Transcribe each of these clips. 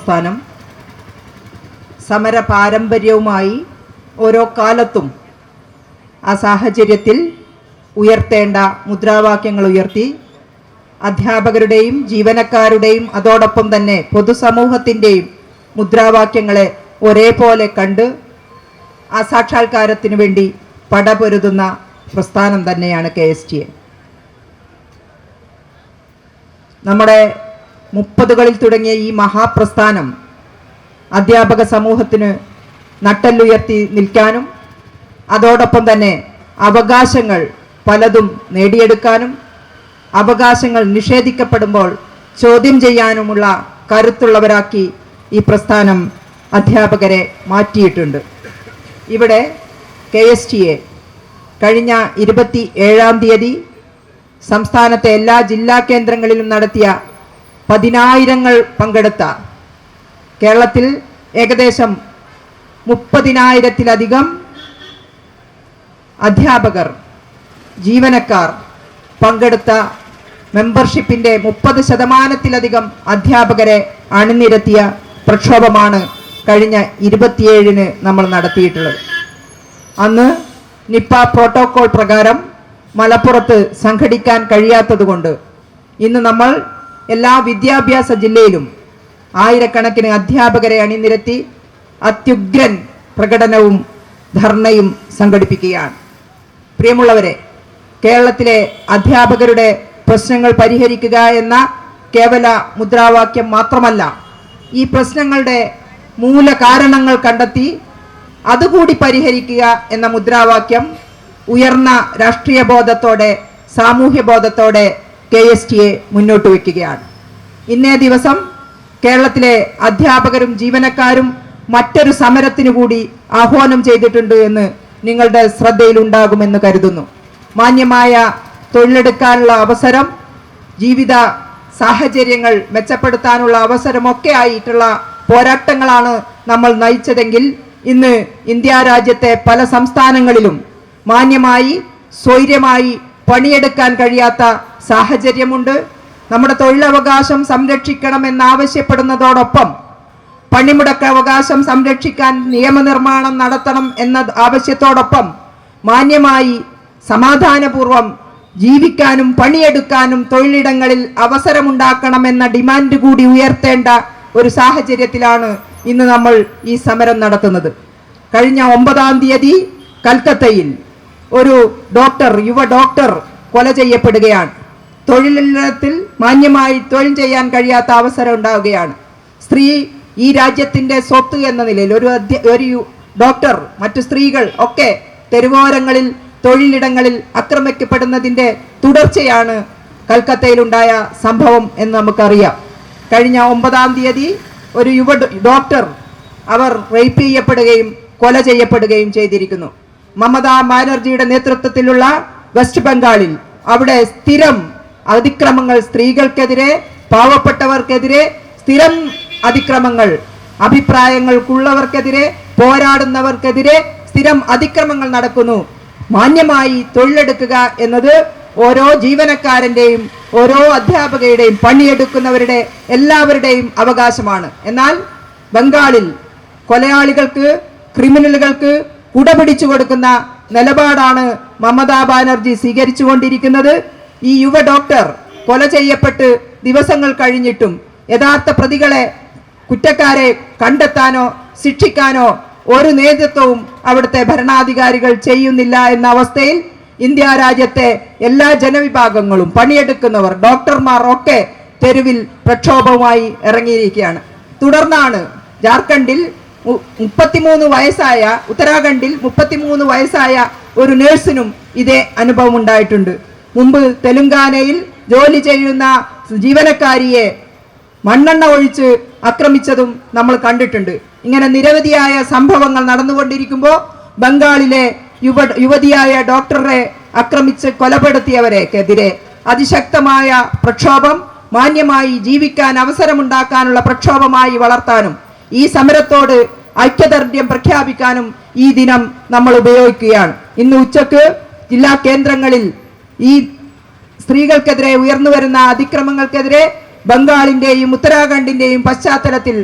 പ്രസ്ഥാനം സമര പാരമ്പര്യവുമായി ഓരോ കാലത്തും ആ സാഹചര്യത്തിൽ ഉയർത്തേണ്ട മുദ്രാവാക്യങ്ങൾ ഉയർത്തി അധ്യാപകരുടെയും ജീവനക്കാരുടെയും അതോടൊപ്പം തന്നെ പൊതുസമൂഹത്തിൻ്റെയും മുദ്രാവാക്യങ്ങളെ ഒരേപോലെ കണ്ട് ആ സാക്ഷാത്കാരത്തിന് വേണ്ടി പടപൊരുതുന്ന പ്രസ്ഥാനം തന്നെയാണ് KSTA. നമ്മുടെ 30കളിൽ തുടങ്ങിയ ഈ മഹാപ്രസ്ഥാനം അധ്യാപക സമൂഹത്തിന് നട്ടെല്ലുയർത്തി നിൽക്കാനും അതോടൊപ്പം തന്നെ അവകാശങ്ങൾ പലതും നേടിയെടുക്കാനും അവകാശങ്ങൾ നിഷേധിക്കപ്പെടുമ്പോൾ ചോദ്യം ചെയ്യാനുമുള്ള കരുത്തുള്ളവരാക്കി ഈ പ്രസ്ഥാനം അധ്യാപകരെ മാറ്റിയിട്ടുണ്ട്. ഇവിടെ KSTA കഴിഞ്ഞ 27-ാം തീയതി സംസ്ഥാനത്തെ എല്ലാ ജില്ലാ കേന്ദ്രങ്ങളിലും നടത്തിയ 10,000ങ്ങൾ പങ്കെടുത്ത കേരളത്തിൽ ഏകദേശം 30,000-ത്തിലധികം അധ്യാപകർ ജീവനക്കാർ പങ്കെടുത്ത മെമ്പർഷിപ്പിൻ്റെ 30%-ലധികം അധ്യാപകരെ അണിനിരത്തിയ പ്രക്ഷോഭമാണ് കഴിഞ്ഞ 27-ന് നമ്മൾ നടത്തിയിട്ടുള്ളത്. അന്ന് നിപ്പ പ്രോട്ടോകോൾ പ്രകാരം മലപ്പുറത്ത് സംഘടിക്കാൻ കഴിയാത്തതുകൊണ്ട് ഇന്ന് നമ്മൾ എല്ലാ വിദ്യാഭ്യാസ ജില്ലയിലും ആയിരക്കണക്കിന് അധ്യാപകരെ അണിനിരത്തി അത്യുഗ്രൻ പ്രകടനവും ധർണയും സംഘടിപ്പിക്കുകയാണ്. പ്രിയമുള്ളവരെ, കേരളത്തിലെ അധ്യാപകരുടെ പ്രശ്നങ്ങൾ പരിഹരിക്കുക എന്ന കേവല മുദ്രാവാക്യം മാത്രമല്ല, ഈ പ്രശ്നങ്ങളുടെ മൂല കാരണങ്ങൾ കണ്ടെത്തി അതുകൂടി പരിഹരിക്കുക എന്ന മുദ്രാവാക്യം ഉയർന്ന രാഷ്ട്രീയ ബോധത്തോടെ സാമൂഹ്യ ബോധത്തോടെ KSTA മുന്നോട്ട് വയ്ക്കുകയാണ്. ഇന്നേ ദിവസം കേരളത്തിലെ അധ്യാപകരും ജീവനക്കാരും മറ്റൊരു സമരത്തിനു കൂടി ആഹ്വാനം ചെയ്തിട്ടുണ്ട് എന്ന് നിങ്ങളുടെ ശ്രദ്ധയിലുണ്ടാകുമെന്ന് കരുതുന്നു. മാന്യമായ തൊഴിലെടുക്കാനുള്ള അവസരം, ജീവിത സാഹചര്യങ്ങൾ മെച്ചപ്പെടുത്താനുള്ള അവസരമൊക്കെ ആയിട്ടുള്ള പോരാട്ടങ്ങളാണ് നമ്മൾ നയിച്ചതെങ്കിൽ ഇന്ന് ഇന്ത്യ രാജ്യത്തെ പല സംസ്ഥാനങ്ങളിലും മാന്യമായി സ്വൈര്യമായി പണിയെടുക്കാൻ കഴിയാത്ത സാഹചര്യമുണ്ട്. നമ്മുടെ തൊഴിലവകാശം സംരക്ഷിക്കണമെന്നാവശ്യപ്പെടുന്നതോടൊപ്പം പണിമുടക്ക അവകാശം സംരക്ഷിക്കാൻ നിയമനിർമ്മാണം നടത്തണം എന്ന ആവശ്യത്തോടൊപ്പം മാന്യമായി സമാധാനപൂർവം ജീവിക്കാനും പണിയെടുക്കാനും തൊഴിലിടങ്ങളിൽ അവസരമുണ്ടാക്കണമെന്ന ഡിമാൻഡ് കൂടി ഉയർത്തേണ്ട ഒരു സാഹചര്യത്തിലാണ് ഇന്ന് നമ്മൾ ഈ സമരം നടത്തുന്നത്. കഴിഞ്ഞ 9-ാം തീയതി കൽക്കത്തയിൽ ഒരു യുവ ഡോക്ടർ കൊല ചെയ്യപ്പെടുകയാണ്. തൊഴിലിടത്തിൽ മാന്യമായി തൊഴിൽ ചെയ്യാൻ കഴിയാത്ത അവസരം ഉണ്ടാവുകയാണ്. സ്ത്രീ ഈ രാജ്യത്തിൻ്റെ സ്വത്ത് എന്ന നിലയിൽ ഒരു ഡോക്ടർ, മറ്റു സ്ത്രീകൾ ഒക്കെ തെരുവോരങ്ങളിൽ തൊഴിലിടങ്ങളിൽ ആക്രമിക്കപ്പെടുന്നതിൻ്റെ തുടർച്ചയാണ് കൽക്കത്തയിലുണ്ടായ സംഭവം എന്ന് നമുക്കറിയാം. കഴിഞ്ഞ 9-ാം തീയതി ഒരു യുവ ഡോക്ടർ റേപ്പ് ചെയ്യപ്പെടുകയും കൊല ചെയ്യപ്പെടുകയും ചെയ്തിരിക്കുന്നു. മമതാ ബാനർജിയുടെ നേതൃത്വത്തിലുള്ള വെസ്റ്റ് ബംഗാളിൽ അവിടെ സ്ഥിരം അതിക്രമങ്ങൾ, സ്ത്രീകൾക്കെതിരെ പാവപ്പെട്ടവർക്കെതിരെ സ്ഥിരം അതിക്രമങ്ങൾ, അഭിപ്രായങ്ങൾക്കുള്ളവർക്കെതിരെ പോരാടുന്നവർക്കെതിരെ സ്ഥിരം അതിക്രമങ്ങൾ നടക്കുന്നു. മാന്യമായി തൊഴിലെടുക്കുക എന്നത് ഓരോ ജീവനക്കാരൻ്റെയും ഓരോ അധ്യാപകരുടെയും പണിയെടുക്കുന്നവരുടെ എല്ലാവരുടെയും അവകാശമാണ്. എന്നാൽ ബംഗാളിൽ കൊലയാളികൾക്ക്, ക്രിമിനലുകൾക്ക് കുടപിടിച്ചു കൊടുക്കുന്ന നിലപാടാണ് മമതാ ബാനർജി സ്വീകരിച്ചുകൊണ്ടിരിക്കുന്നത്. ഈ യുവ ഡോക്ടർ കൊല ചെയ്യപ്പെട്ട് ദിവസങ്ങൾ കഴിഞ്ഞിട്ടും യഥാർത്ഥ പ്രതികളെ, കുറ്റക്കാരെ കണ്ടെത്താനോ ശിക്ഷിക്കാനോ ഒരു നേതൃത്വവും അവിടുത്തെ ഭരണാധികാരികൾ ചെയ്യുന്നില്ല എന്ന അവസ്ഥയിൽ ഇന്ത്യ രാജ്യത്തെ എല്ലാ ജനവിഭാഗങ്ങളും, പണിയെടുക്കുന്നവർ, ഡോക്ടർമാർ ഒക്കെ തെരുവിൽ പ്രക്ഷോഭവുമായി ഇറങ്ങിയിരിക്കുകയാണ്. തുടർന്നാണ് ജാർഖണ്ഡിൽ 33 വയസ്സായ, ഉത്തരാഖണ്ഡിൽ 33 വയസ്സായ ഒരു നേഴ്സിനും ഇതേ അനുഭവം ഉണ്ടായിട്ടുണ്ട്. മുമ്പ് തെലുങ്കാനയിൽ ജോലി ചെയ്യുന്ന ജീവനക്കാരിയെ മണ്ണെണ്ണ ഒഴിച്ച് ആക്രമിച്ചതും നമ്മൾ കണ്ടിട്ടുണ്ട്. ഇങ്ങനെ നിരവധിയായ സംഭവങ്ങൾ നടന്നുകൊണ്ടിരിക്കുമ്പോൾ ബംഗാളിലെ യുവതിയായ ഡോക്ടറെ ആക്രമിച്ച് കൊലപ്പെടുത്തിയവരെക്കെതിരെ അതിശക്തമായ പ്രക്ഷോഭം, മാന്യമായി ജീവിക്കാൻ അവസരമുണ്ടാക്കാനുള്ള പ്രക്ഷോഭമായി വളർത്താനും ഈ സമരത്തോട് ഐക്യദാർഢ്യം പ്രഖ്യാപിക്കാനും ഈ ദിനം നമ്മൾ ഉപയോഗിക്കുകയാണ്. ഇന്ന് ഉച്ചക്ക് ജില്ലാ കേന്ദ്രങ്ങളിൽ ഈ സ്ത്രീകൾക്കെതിരെ ഉയർന്നു വരുന്ന അതിക്രമങ്ങൾക്കെതിരെ ബംഗാളിൻ്റെയും ഉത്തരാഖണ്ഡിൻ്റെയും പശ്ചാത്തലത്തിൽ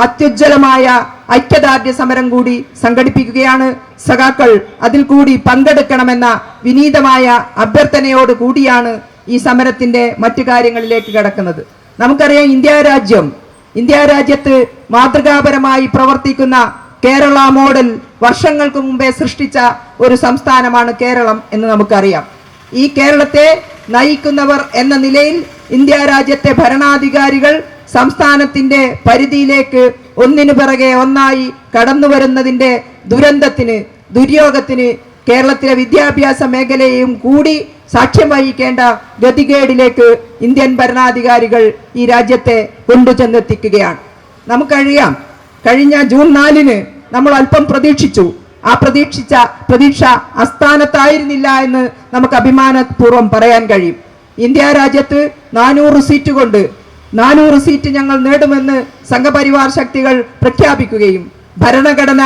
അത്യുജ്വലമായ ഐക്യദാർഢ്യ സമരം കൂടി സംഘടിപ്പിക്കുകയാണ്. സഖാക്കൾ അതിൽ കൂടി പങ്കെടുക്കണമെന്ന വിനീതമായ അഭ്യർത്ഥനയോട് കൂടിയാണ് ഈ സമരത്തിന്റെ മറ്റു കാര്യങ്ങളിലേക്ക് കടക്കുന്നത്. നമുക്കറിയാം, ഇന്ത്യ രാജ്യത്ത് മാതൃകാപരമായി പ്രവർത്തിക്കുന്ന കേരള മോഡൽ വർഷങ്ങൾക്ക് മുമ്പേ സൃഷ്ടിച്ച ഒരു സംസ്ഥാനമാണ് കേരളം എന്ന് നമുക്കറിയാം. ഈ കേരളത്തെ നയിക്കുന്നവർ എന്ന നിലയിൽ ഇന്ത്യ രാജ്യത്തെ ഭരണാധികാരികൾ സംസ്ഥാനത്തിന്റെ പരിധിയിലേക്ക് ഒന്നിനു പിറകെ ഒന്നായി കടന്നു വരുന്നതിന്റെ ദുര്യോഗത്തിന് കേരളത്തിലെ വിദ്യാഭ്യാസ മേഖലയെയും കൂടി സാക്ഷ്യം വഹിക്കേണ്ട ഗതികേടിലേക്ക് ഇന്ത്യൻ ഭരണാധികാരികൾ ഈ രാജ്യത്തെ കൊണ്ടുചെന്നെത്തിക്കുകയാണ്. നമുക്കറിയാം, കഴിഞ്ഞ ജൂൺ 4-ന് നമ്മൾ അല്പം പ്രതീക്ഷിച്ചു. ആ പ്രതീക്ഷ അസ്ഥാനത്തായിരുന്നില്ല എന്ന് നമുക്ക് അഭിമാനപൂർവ്വം പറയാൻ കഴിയും. ഇന്ത്യ രാജ്യത്ത് 400 സീറ്റ് ഞങ്ങൾ നേടുമെന്ന് സംഘപരിവാർ ശക്തികൾ പ്രഖ്യാപിക്കുകയും ഭരണഘടന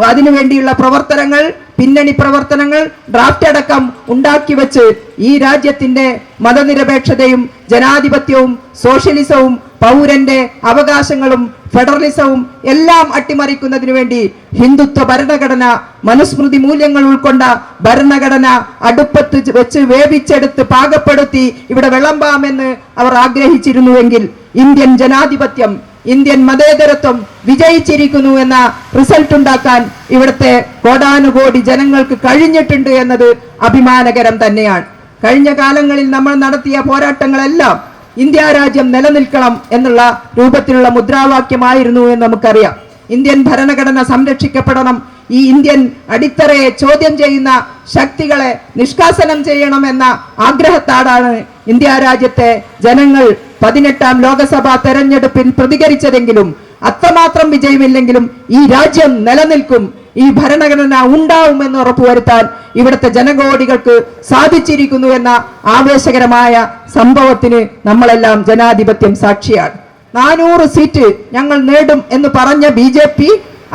അതിനുവേണ്ടിയുള്ള പ്രവർത്തനങ്ങൾ, പിന്നണി പ്രവർത്തനങ്ങൾ, ഡ്രാഫ്റ്റ് അടക്കം ഉണ്ടാക്കി വെച്ച് ഈ രാജ്യത്തിന്റെ മതനിരപേക്ഷതയും ജനാധിപത്യവും സോഷ്യലിസവും പൗരന്റെ അവകാശങ്ങളും ഫെഡറലിസവും എല്ലാം അട്ടിമറിക്കുന്നതിനു വേണ്ടി ഹിന്ദുത്വ ഭരണഘടന, മനുസ്മൃതി മൂല്യങ്ങൾ ഉൾക്കൊണ്ട ഭരണഘടന അടുപ്പത്ത് വെച്ച് വേവിച്ചെടുത്ത് പാകപ്പെടുത്തി ഇവിടെ വിളമ്പാമെന്ന് അവർ ആഗ്രഹിച്ചിരുന്നുവെങ്കിൽ ഇന്ത്യൻ ജനാധിപത്യം, ഇന്ത്യൻ മതേതരത്വം വിജയിച്ചിരിക്കുന്നു എന്ന റിസൾട്ട് ഉണ്ടാക്കാൻ ഇവിടുത്തെ കോടാനുകോടി ജനങ്ങൾക്ക് കഴിഞ്ഞിട്ടുണ്ട് എന്നത് അഭിമാനകരം തന്നെയാണ്. കഴിഞ്ഞ കാലങ്ങളിൽ നമ്മൾ നടത്തിയ പോരാട്ടങ്ങളെല്ലാം ഇന്ത്യ രാജ്യം നിലനിൽക്കണം എന്നുള്ള രൂപത്തിലുള്ള മുദ്രാവാക്യമായിരുന്നു എന്ന് നമുക്കറിയാം. ഇന്ത്യൻ ഭരണഘടന സംരക്ഷിക്കപ്പെടണം, ഈ ഇന്ത്യൻ അടിത്തറയെ ചോദ്യം ചെയ്യുന്ന ശക്തികളെ നിഷ്കാസനം ചെയ്യണമെന്ന ആഗ്രഹത്താടാണ് ഇന്ത്യ രാജ്യത്തെ ജനങ്ങൾ 18ാം ലോകസഭാ തെരഞ്ഞെടുപ്പിൽ പ്രതികരിച്ചതെങ്കിലും അത്രമാത്രം വിജയമില്ലെങ്കിലും ഈ രാജ്യം നിലനിൽക്കും, ഈ ഭരണഘടന ഉണ്ടാവുമെന്ന് ഉറപ്പുവരുത്താൻ ഇവിടുത്തെ ജനകോടികൾക്ക് സാധിച്ചിരിക്കുന്നു എന്ന ആവേശകരമായ സംഭവത്തിന് നമ്മളെല്ലാം ജനാധിപത്യം സാക്ഷിയാണ്. 400 സീറ്റ് ഞങ്ങൾ നേടും എന്ന് പറഞ്ഞ BJP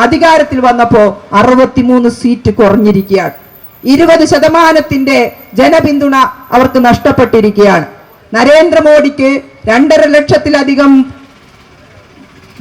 അധികാരത്തിൽ വന്നപ്പോ 63 സീറ്റ് കുറഞ്ഞിരിക്കുകയാണ്. 20% ജനപിന്തുണ അവർക്ക് നഷ്ടപ്പെട്ടിരിക്കുകയാണ്. നരേന്ദ്രമോദിക്ക് 2.5 ലക്ഷത്തിലധികം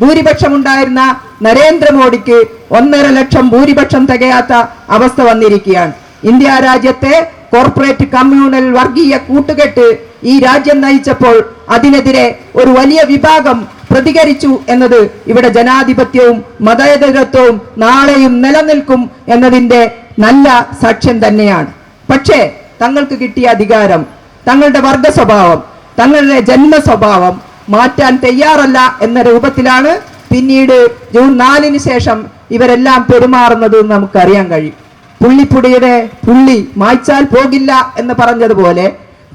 ഭൂരിപക്ഷമുണ്ടായിരുന്ന നരേന്ദ്രമോദിക്ക് 1.5 ലക്ഷം ഭൂരിപക്ഷം തികയാത്ത അവസ്ഥ വന്നിരിക്കുകയാണ്. ഇന്ത്യ രാജ്യത്തെ കോർപ്പറേറ്റ് കമ്മ്യൂണൽ വർഗീയ കൂട്ടുകെട്ട് ഈ രാജ്യം നയിച്ചപ്പോൾ അതിനെതിരെ ഒരു വലിയ വിഭാഗം പ്രതികരിച്ചു എന്നത് ഇവിടെ ജനാധിപത്യവും മതേതരത്വവും നാളെയും നിലനിൽക്കും എന്നതിന്റെ നല്ല സാക്ഷ്യം തന്നെയാണ്. പക്ഷേ തങ്ങൾക്ക് കിട്ടിയ അധികാരം, തങ്ങളുടെ വർഗ സ്വഭാവം, തങ്ങളുടെ ജന്മ സ്വഭാവം മാറ്റാൻ തയ്യാറല്ല എന്ന രൂപത്തിലാണ് പിന്നീട് ജൂൺ 4-ന് ശേഷം ഇവരെല്ലാം പെരുമാറുന്നത് നമുക്കറിയാൻ കഴിയും. പുള്ളിപ്പുടിയുടെ പുള്ളി മായ്ച്ചാൽ പോകില്ല എന്ന് പറഞ്ഞതുപോലെ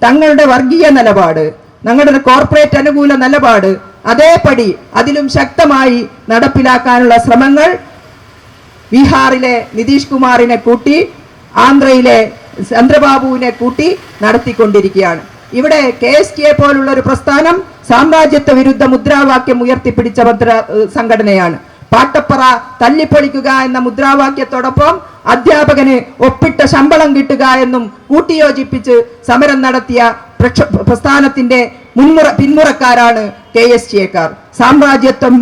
തങ്ങളുടെ വർഗീയ നിലപാട്, തങ്ങളുടെ കോർപ്പറേറ്റ് അനുകൂല നിലപാട് അതേപടി അതിലും ശക്തമായി നടപ്പിലാക്കാനുള്ള ശ്രമങ്ങൾ ബീഹാറിലെ നിതീഷ് കുമാറിനെ കൂട്ടി ആന്ധ്രയിലെ ചന്ദ്രബാബുവിനെ കൂട്ടി നടത്തിക്കൊണ്ടിരിക്കുകയാണ്. ഇവിടെ KSK പോലുള്ള ഒരു പ്രസ്ഥാനം സാമ്രാജ്യത്വ വിരുദ്ധ മുദ്രാവാക്യം ഉയർത്തിപ്പിടിച്ച സംഘടനയാണ്. പാട്ടപ്പറ തല്ലിപ്പൊളിക്കുക എന്ന മുദ്രാവാക്യത്തോടൊപ്പം അധ്യാപകന് ഒപ്പിട്ട ശമ്പളം കിട്ടുക എന്നും കൂട്ടിയോജിപ്പിച്ച് സമരം നടത്തിയ പ്രസ്ഥാനത്തിന്റെ പിന്മുറക്കാരാണ് KSK-ക്കാർ. സാമ്രാജ്യത്വം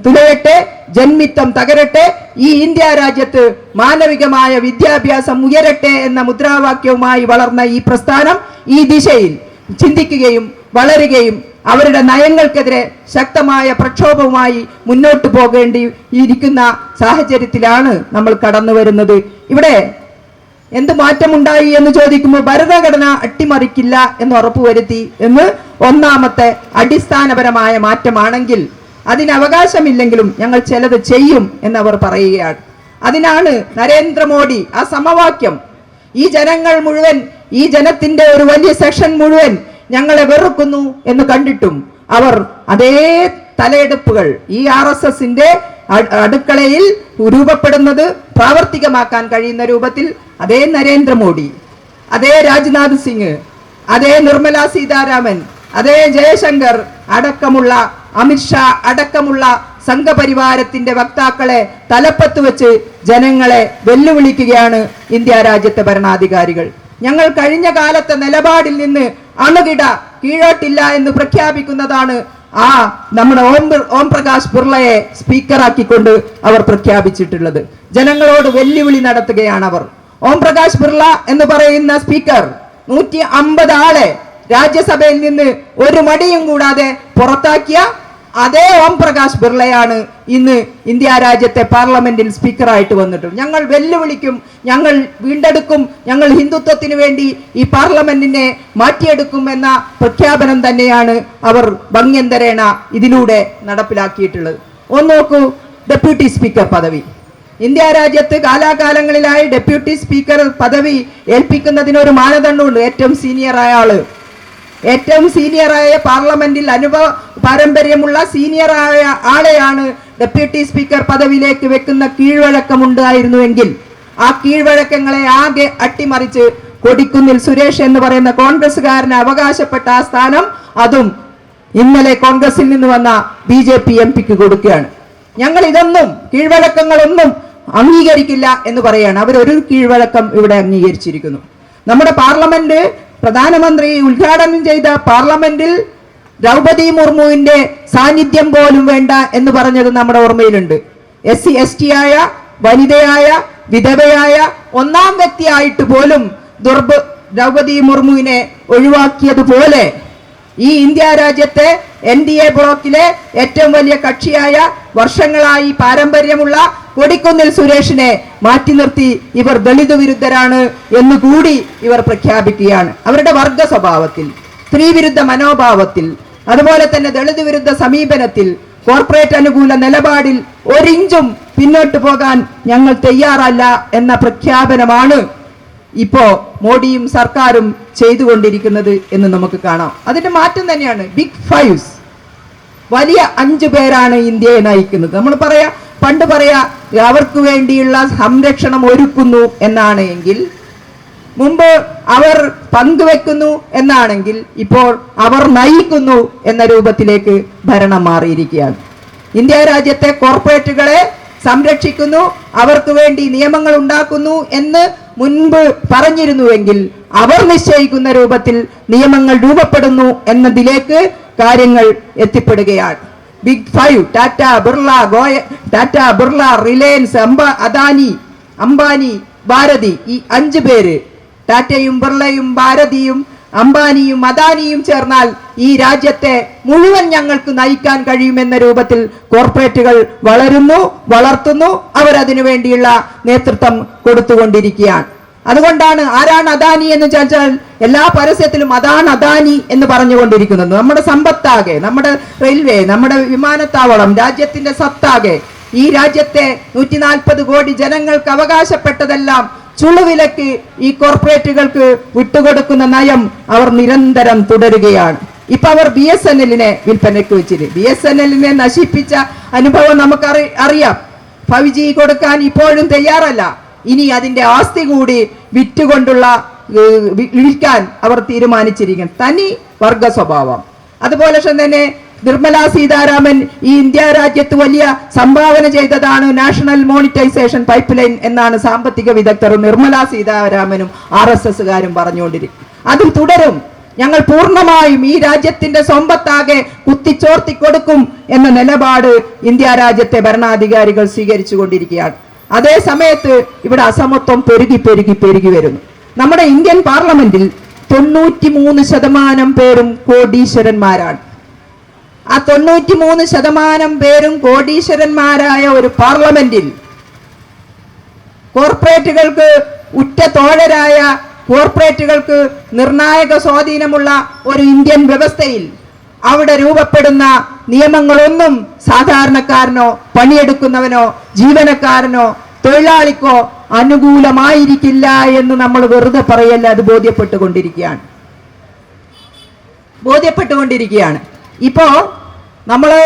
തുലയട്ടെ, ജന്മിത്വം തകരട്ടെ, ഈ ഇന്ത്യ രാജ്യത്ത് മാനവികമായ വിദ്യാഭ്യാസം ഉയരട്ടെ എന്ന മുദ്രാവാക്യവുമായി വളർന്ന ഈ പ്രസ്ഥാനം ഈ ദിശയിൽ ചിന്തിക്കുകയും വളരുകയും അവരുടെ നയങ്ങൾക്കെതിരെ ശക്തമായ പ്രക്ഷോഭവുമായി മുന്നോട്ട് പോകേണ്ടിയിരിക്കുന്ന സാഹചര്യത്തിലാണ് നമ്മൾ കടന്നു വരുന്നത്. ഇവിടെ എന്ത് മാറ്റമുണ്ടായി എന്ന് ചോദിക്കുമ്പോൾ ഭരണഘടന അട്ടിമറിക്കില്ല എന്ന് ഉറപ്പുവരുത്തി എന്ന് ഒന്നാമത്തെ അടിസ്ഥാനപരമായ മാറ്റമാണെങ്കിൽ അതിന് അവകാശമില്ലെങ്കിലും ഞങ്ങൾ ചിലത് ചെയ്യും എന്നവർ പറയുകയാണ്. അതിനാണ് നരേന്ദ്രമോദി ആ സമവാക്യം, ഈ ജനങ്ങൾ മുഴുവൻ, ഈ ജനത്തിന്റെ ഒരു വലിയ സെക്ഷൻ മുഴുവൻ ഞങ്ങളെ വെറുക്കുന്നു എന്ന് കണ്ടിട്ടും അവർ അതേ തലയെടുപ്പുകൾ ഈ RSSന്റെ അടുക്കളയിൽ രൂപപ്പെടുന്നത് പ്രാവർത്തികമാക്കാൻ കഴിയുന്ന രൂപത്തിൽ അതേ നരേന്ദ്രമോദി, അതേ രാജ്നാഥ് സിംഗ്, അതേ നിർമ്മല സീതാരാമൻ, അതേ ജയശങ്കർ അടക്കമുള്ള അമിത്ഷാ അടക്കമുള്ള സംഘപരിവാരത്തിന്റെ വക്താക്കളെ തലപ്പത്ത് വെച്ച് ജനങ്ങളെ വെല്ലുവിളിക്കുകയാണ് ഇന്ത്യ രാജ്യത്തെ ഭരണാധികാരികൾ. ഞങ്ങൾ കഴിഞ്ഞ കാലത്തെ നിലപാടിൽ നിന്ന് അണുകിട കീഴോട്ടില്ല എന്ന് പ്രഖ്യാപിക്കുന്നതാണ് നമ്മുടെ ഓം പ്രകാശ് ബിർളയെ സ്പീക്കറാക്കിക്കൊണ്ട് അവർ പ്രഖ്യാപിച്ചിട്ടുള്ളത്. ജനങ്ങളോട് വെല്ലുവിളി നടത്തുകയാണ് അവർ. ഓം പ്രകാശ് ബിർള എന്ന് പറയുന്ന സ്പീക്കർ 150 ആളെ രാജ്യസഭയിൽ നിന്ന് ഒരു മടിയും കൂടാതെ പുറത്താക്കിയ അതേ ഓം പ്രകാശ് ബിർളയാണ് ഇന്ന് ഇന്ത്യ രാജ്യത്തെ പാർലമെന്റിൽ സ്പീക്കറായിട്ട് വന്നിട്ടുള്ളത്. ഞങ്ങൾ വെല്ലുവിളിക്കും, ഞങ്ങൾ വീണ്ടെടുക്കും, ഞങ്ങൾ ഹിന്ദുത്വത്തിന് വേണ്ടി ഈ പാർലമെന്റിനെ മാറ്റിയെടുക്കും എന്ന പ്രഖ്യാപനം തന്നെയാണ് അവർ ഭംഗ്യന്തരേണ ഇതിലൂടെ നടപ്പിലാക്കിയിട്ടുള്ളത്. ഒന്ന് നോക്കൂ, ഡെപ്യൂട്ടി സ്പീക്കർ പദവി. ഇന്ത്യ രാജ്യത്ത് കാലാകാലങ്ങളിലായി ഡെപ്യൂട്ടി സ്പീക്കർ പദവി ഏൽപ്പിക്കുന്നതിനൊരു മാനദണ്ഡമുണ്ട്. ഏറ്റവും സീനിയറായ പാർലമെന്റിൽ അനുഭവ പാരമ്പര്യമുള്ള സീനിയറായ ആളെയാണ് ഡെപ്യൂട്ടി സ്പീക്കർ പദവിയിലേക്ക് വെക്കുന്ന കീഴ്വഴക്കം ഉണ്ടായിരുന്നുവെങ്കിൽ ആ കീഴ്വഴക്കങ്ങളെ ആകെ അട്ടിമറിച്ച് കൊടിക്കുന്നിൽ സുരേഷ് എന്ന് പറയുന്ന കോൺഗ്രസ്സുകാരന് അവകാശപ്പെട്ട ആ സ്ഥാനം അതും ഇന്നലെ കോൺഗ്രസിൽ നിന്ന് വന്ന BJP MP കൊടുക്കുകയാണ്. ഞങ്ങൾ ഇതൊന്നും കീഴ്വഴക്കങ്ങളൊന്നും അംഗീകരിക്കില്ല എന്ന് പറയാണ്. അവരൊരു കീഴ്വഴക്കം ഇവിടെ അംഗീകരിച്ചിരിക്കുന്നു. നമ്മുടെ പാർലമെന്റ് പ്രധാനമന്ത്രി ഉദ്ഘാടനം ചെയ്ത പാർലമെന്റിൽ ദ്രൗപദി മുർമുവിന്റെ സാന്നിധ്യം പോലും വേണ്ട എന്ന് പറഞ്ഞത് നമ്മുടെ ഓർമ്മയിലുണ്ട്. SC ST ആയ വനിതയായ വിധവയായ ഒന്നാം വ്യക്തിയായിട്ട് പോലും ദ്രൗപദി മുർമുവിനെ ഒഴിവാക്കിയതുപോലെ ഈ ഇന്ത്യ രാജ്യത്തെ NDA ബ്ലോക്കിലെ ഏറ്റവും വലിയ കക്ഷിയായ വർഷങ്ങളായി പാരമ്പര്യമുള്ള കൊടിക്കുന്നിൽ സുരേഷിനെ മാറ്റി നിർത്തി ഇവർ ദളിത് വിരുദ്ധരാണ് എന്നുകൂടി ഇവർ പ്രഖ്യാപിക്കുകയാണ്. അവരുടെ വർഗ സ്വഭാവത്തിൽ, സ്ത്രീ വിരുദ്ധ മനോഭാവത്തിൽ, അതുപോലെ തന്നെ ദളിത് വിരുദ്ധ സമീപനത്തിൽ, കോർപ്പറേറ്റ് അനുകൂല നിലപാടിൽ ഒരിഞ്ചും പിന്നോട്ട് പോകാൻ ഞങ്ങൾ തയ്യാറല്ല എന്ന പ്രഖ്യാപനമാണ് ഇപ്പോ മോഡിയും സർക്കാരും ചെയ്തുകൊണ്ടിരിക്കുന്നത് എന്ന് നമുക്ക് കാണാം. അതിന്റെ മാറ്റം തന്നെയാണ്. ബിഗ് ഫൈവ്സ്, വലിയ 5 പേരാണ് ഇന്ത്യയെ നയിക്കുന്നത്. നമ്മൾ പണ്ട് അവർക്ക് വേണ്ടിയുള്ള സംരക്ഷണം ഒരുക്കുന്നു എന്നാണ് എങ്കിൽ, മുമ്പ് അവർ പങ്കുവെക്കുന്നു എന്നാണെങ്കിൽ, ഇപ്പോൾ അവർ നയിക്കുന്നു എന്ന രൂപത്തിലേക്ക് ഭരണം മാറിയിരിക്കുകയാണ്. ഇന്ത്യ രാജ്യത്തെ കോർപ്പറേറ്റുകളെ സംരക്ഷിക്കുന്നു, അവർക്ക് വേണ്ടി നിയമങ്ങൾ ഉണ്ടാക്കുന്നു എന്ന് മുൻപ് പറഞ്ഞിരുന്നുവെങ്കിൽ അവർ നിശ്ചയിക്കുന്ന രൂപത്തിൽ നിയമങ്ങൾ രൂപപ്പെടുന്നു എന്നതിലേക്ക് കാര്യങ്ങൾ എത്തിപ്പെടുകയാണ്. ബിഗ് ഫൈവ്, ടാറ്റ, ബിർള, റിലയൻസ്, അംബാനി, ഭാരതി, ഈ 5 പേര്, ടാറ്റയും ബിർളയും ഭാരതിയും അംബാനിയും അദാനിയും ചേർന്നാൽ ഈ രാജ്യത്തെ മുഴുവൻ ഞങ്ങൾക്ക് നയിക്കാൻ കഴിയുമെന്ന രൂപത്തിൽ കോർപ്പറേറ്റുകൾ വളർത്തുന്നു. അവരതിനു വേണ്ടിയുള്ള നേതൃത്വം കൊടുത്തുകൊണ്ടിരിക്കുകയാണ്. അതുകൊണ്ടാണ് ആരാണ് അദാനി എന്ന് ചോദിച്ചാൽ എല്ലാ പരസ്യത്തിലും അതാണ് അദാനി എന്ന് പറഞ്ഞുകൊണ്ടിരിക്കുന്നത്. നമ്മുടെ സമ്പത്താകെ, നമ്മുടെ റെയിൽവേ, നമ്മുടെ വിമാനത്താവളം, രാജ്യത്തിന്റെ സത്താകെ, ഈ രാജ്യത്തെ 140 കോടി ജനങ്ങൾക്ക് അവകാശപ്പെട്ടതെല്ലാം ചുളുവിലക്ക് ഈ കോർപ്പറേറ്റുകൾക്ക് വിട്ടുകൊടുക്കുന്ന നയം അവർ നിരന്തരം തുടരുകയാണ്. ഇപ്പൊ അവർ BSNL-നെ വിൽപ്പനയ്ക്ക് വെച്ചിട്ട് BSNL-നെ നശിപ്പിച്ച അനുഭവം നമുക്ക് അറിയാം. 5G കൊടുക്കാൻ ഇപ്പോഴും തയ്യാറല്ല. ഇനി അതിന്റെ ആസ്തി കൂടി വിൽക്കാൻ അവർ തീരുമാനിച്ചിരിക്കുന്നു. തനി വർഗ സ്വഭാവം. അതുപോലെ തന്നെ നിർമ്മല സീതാരാമൻ ഈ ഇന്ത്യ രാജ്യത്ത് വലിയ സംഭാവന ചെയ്തതാണ് നാഷണൽ മോണിറ്റൈസേഷൻ പൈപ്പ് ലൈൻ എന്നാണ് സാമ്പത്തിക വിദഗ്ധർ നിർമ്മല സീതാരാമനും RSSകാരും പറഞ്ഞുകൊണ്ടിരിക്കും. അതും തുടരും. ഞങ്ങൾ പൂർണ്ണമായും ഈ രാജ്യത്തിന്റെ സമ്പത്താകെ കുത്തിച്ചോർത്തി കൊടുക്കും എന്ന നിലപാട് ഇന്ത്യ രാജ്യത്തെ ഭരണാധികാരികൾ സ്വീകരിച്ചു കൊണ്ടിരിക്കുകയാണ്. അതേ സമയത്ത് ഇവിടെ അസമത്വം പെരുകി വരുന്നു. നമ്മുടെ ഇന്ത്യൻ പാർലമെന്റിൽ 93% പേരും കോടീശ്വരന്മാരാണ്. ആ 93% പേരും കോടീശ്വരന്മാരായ ഒരു പാർലമെന്റിൽ കോർപ്പറേറ്റുകൾക്ക് ഉറ്റ തോഴരായ കോർപ്പറേറ്റുകൾക്ക് നിർണായക സ്വാധീനമുള്ള ഒരു ഇന്ത്യൻ വ്യവസ്ഥയിൽ അവിടെ രൂപപ്പെടുന്ന നിയമങ്ങളൊന്നും സാധാരണക്കാരനോ പണിയെടുക്കുന്നവനോ ജീവനക്കാരനോ തൊഴിലാളിക്കോ അനുകൂലമായിരിക്കില്ല എന്ന് നമ്മൾ വെറുതെ പറയല്ല. അത് ബോധ്യപ്പെട്ടുകൊണ്ടിരിക്കുകയാണ്. ഇപ്പോ നമ്മള്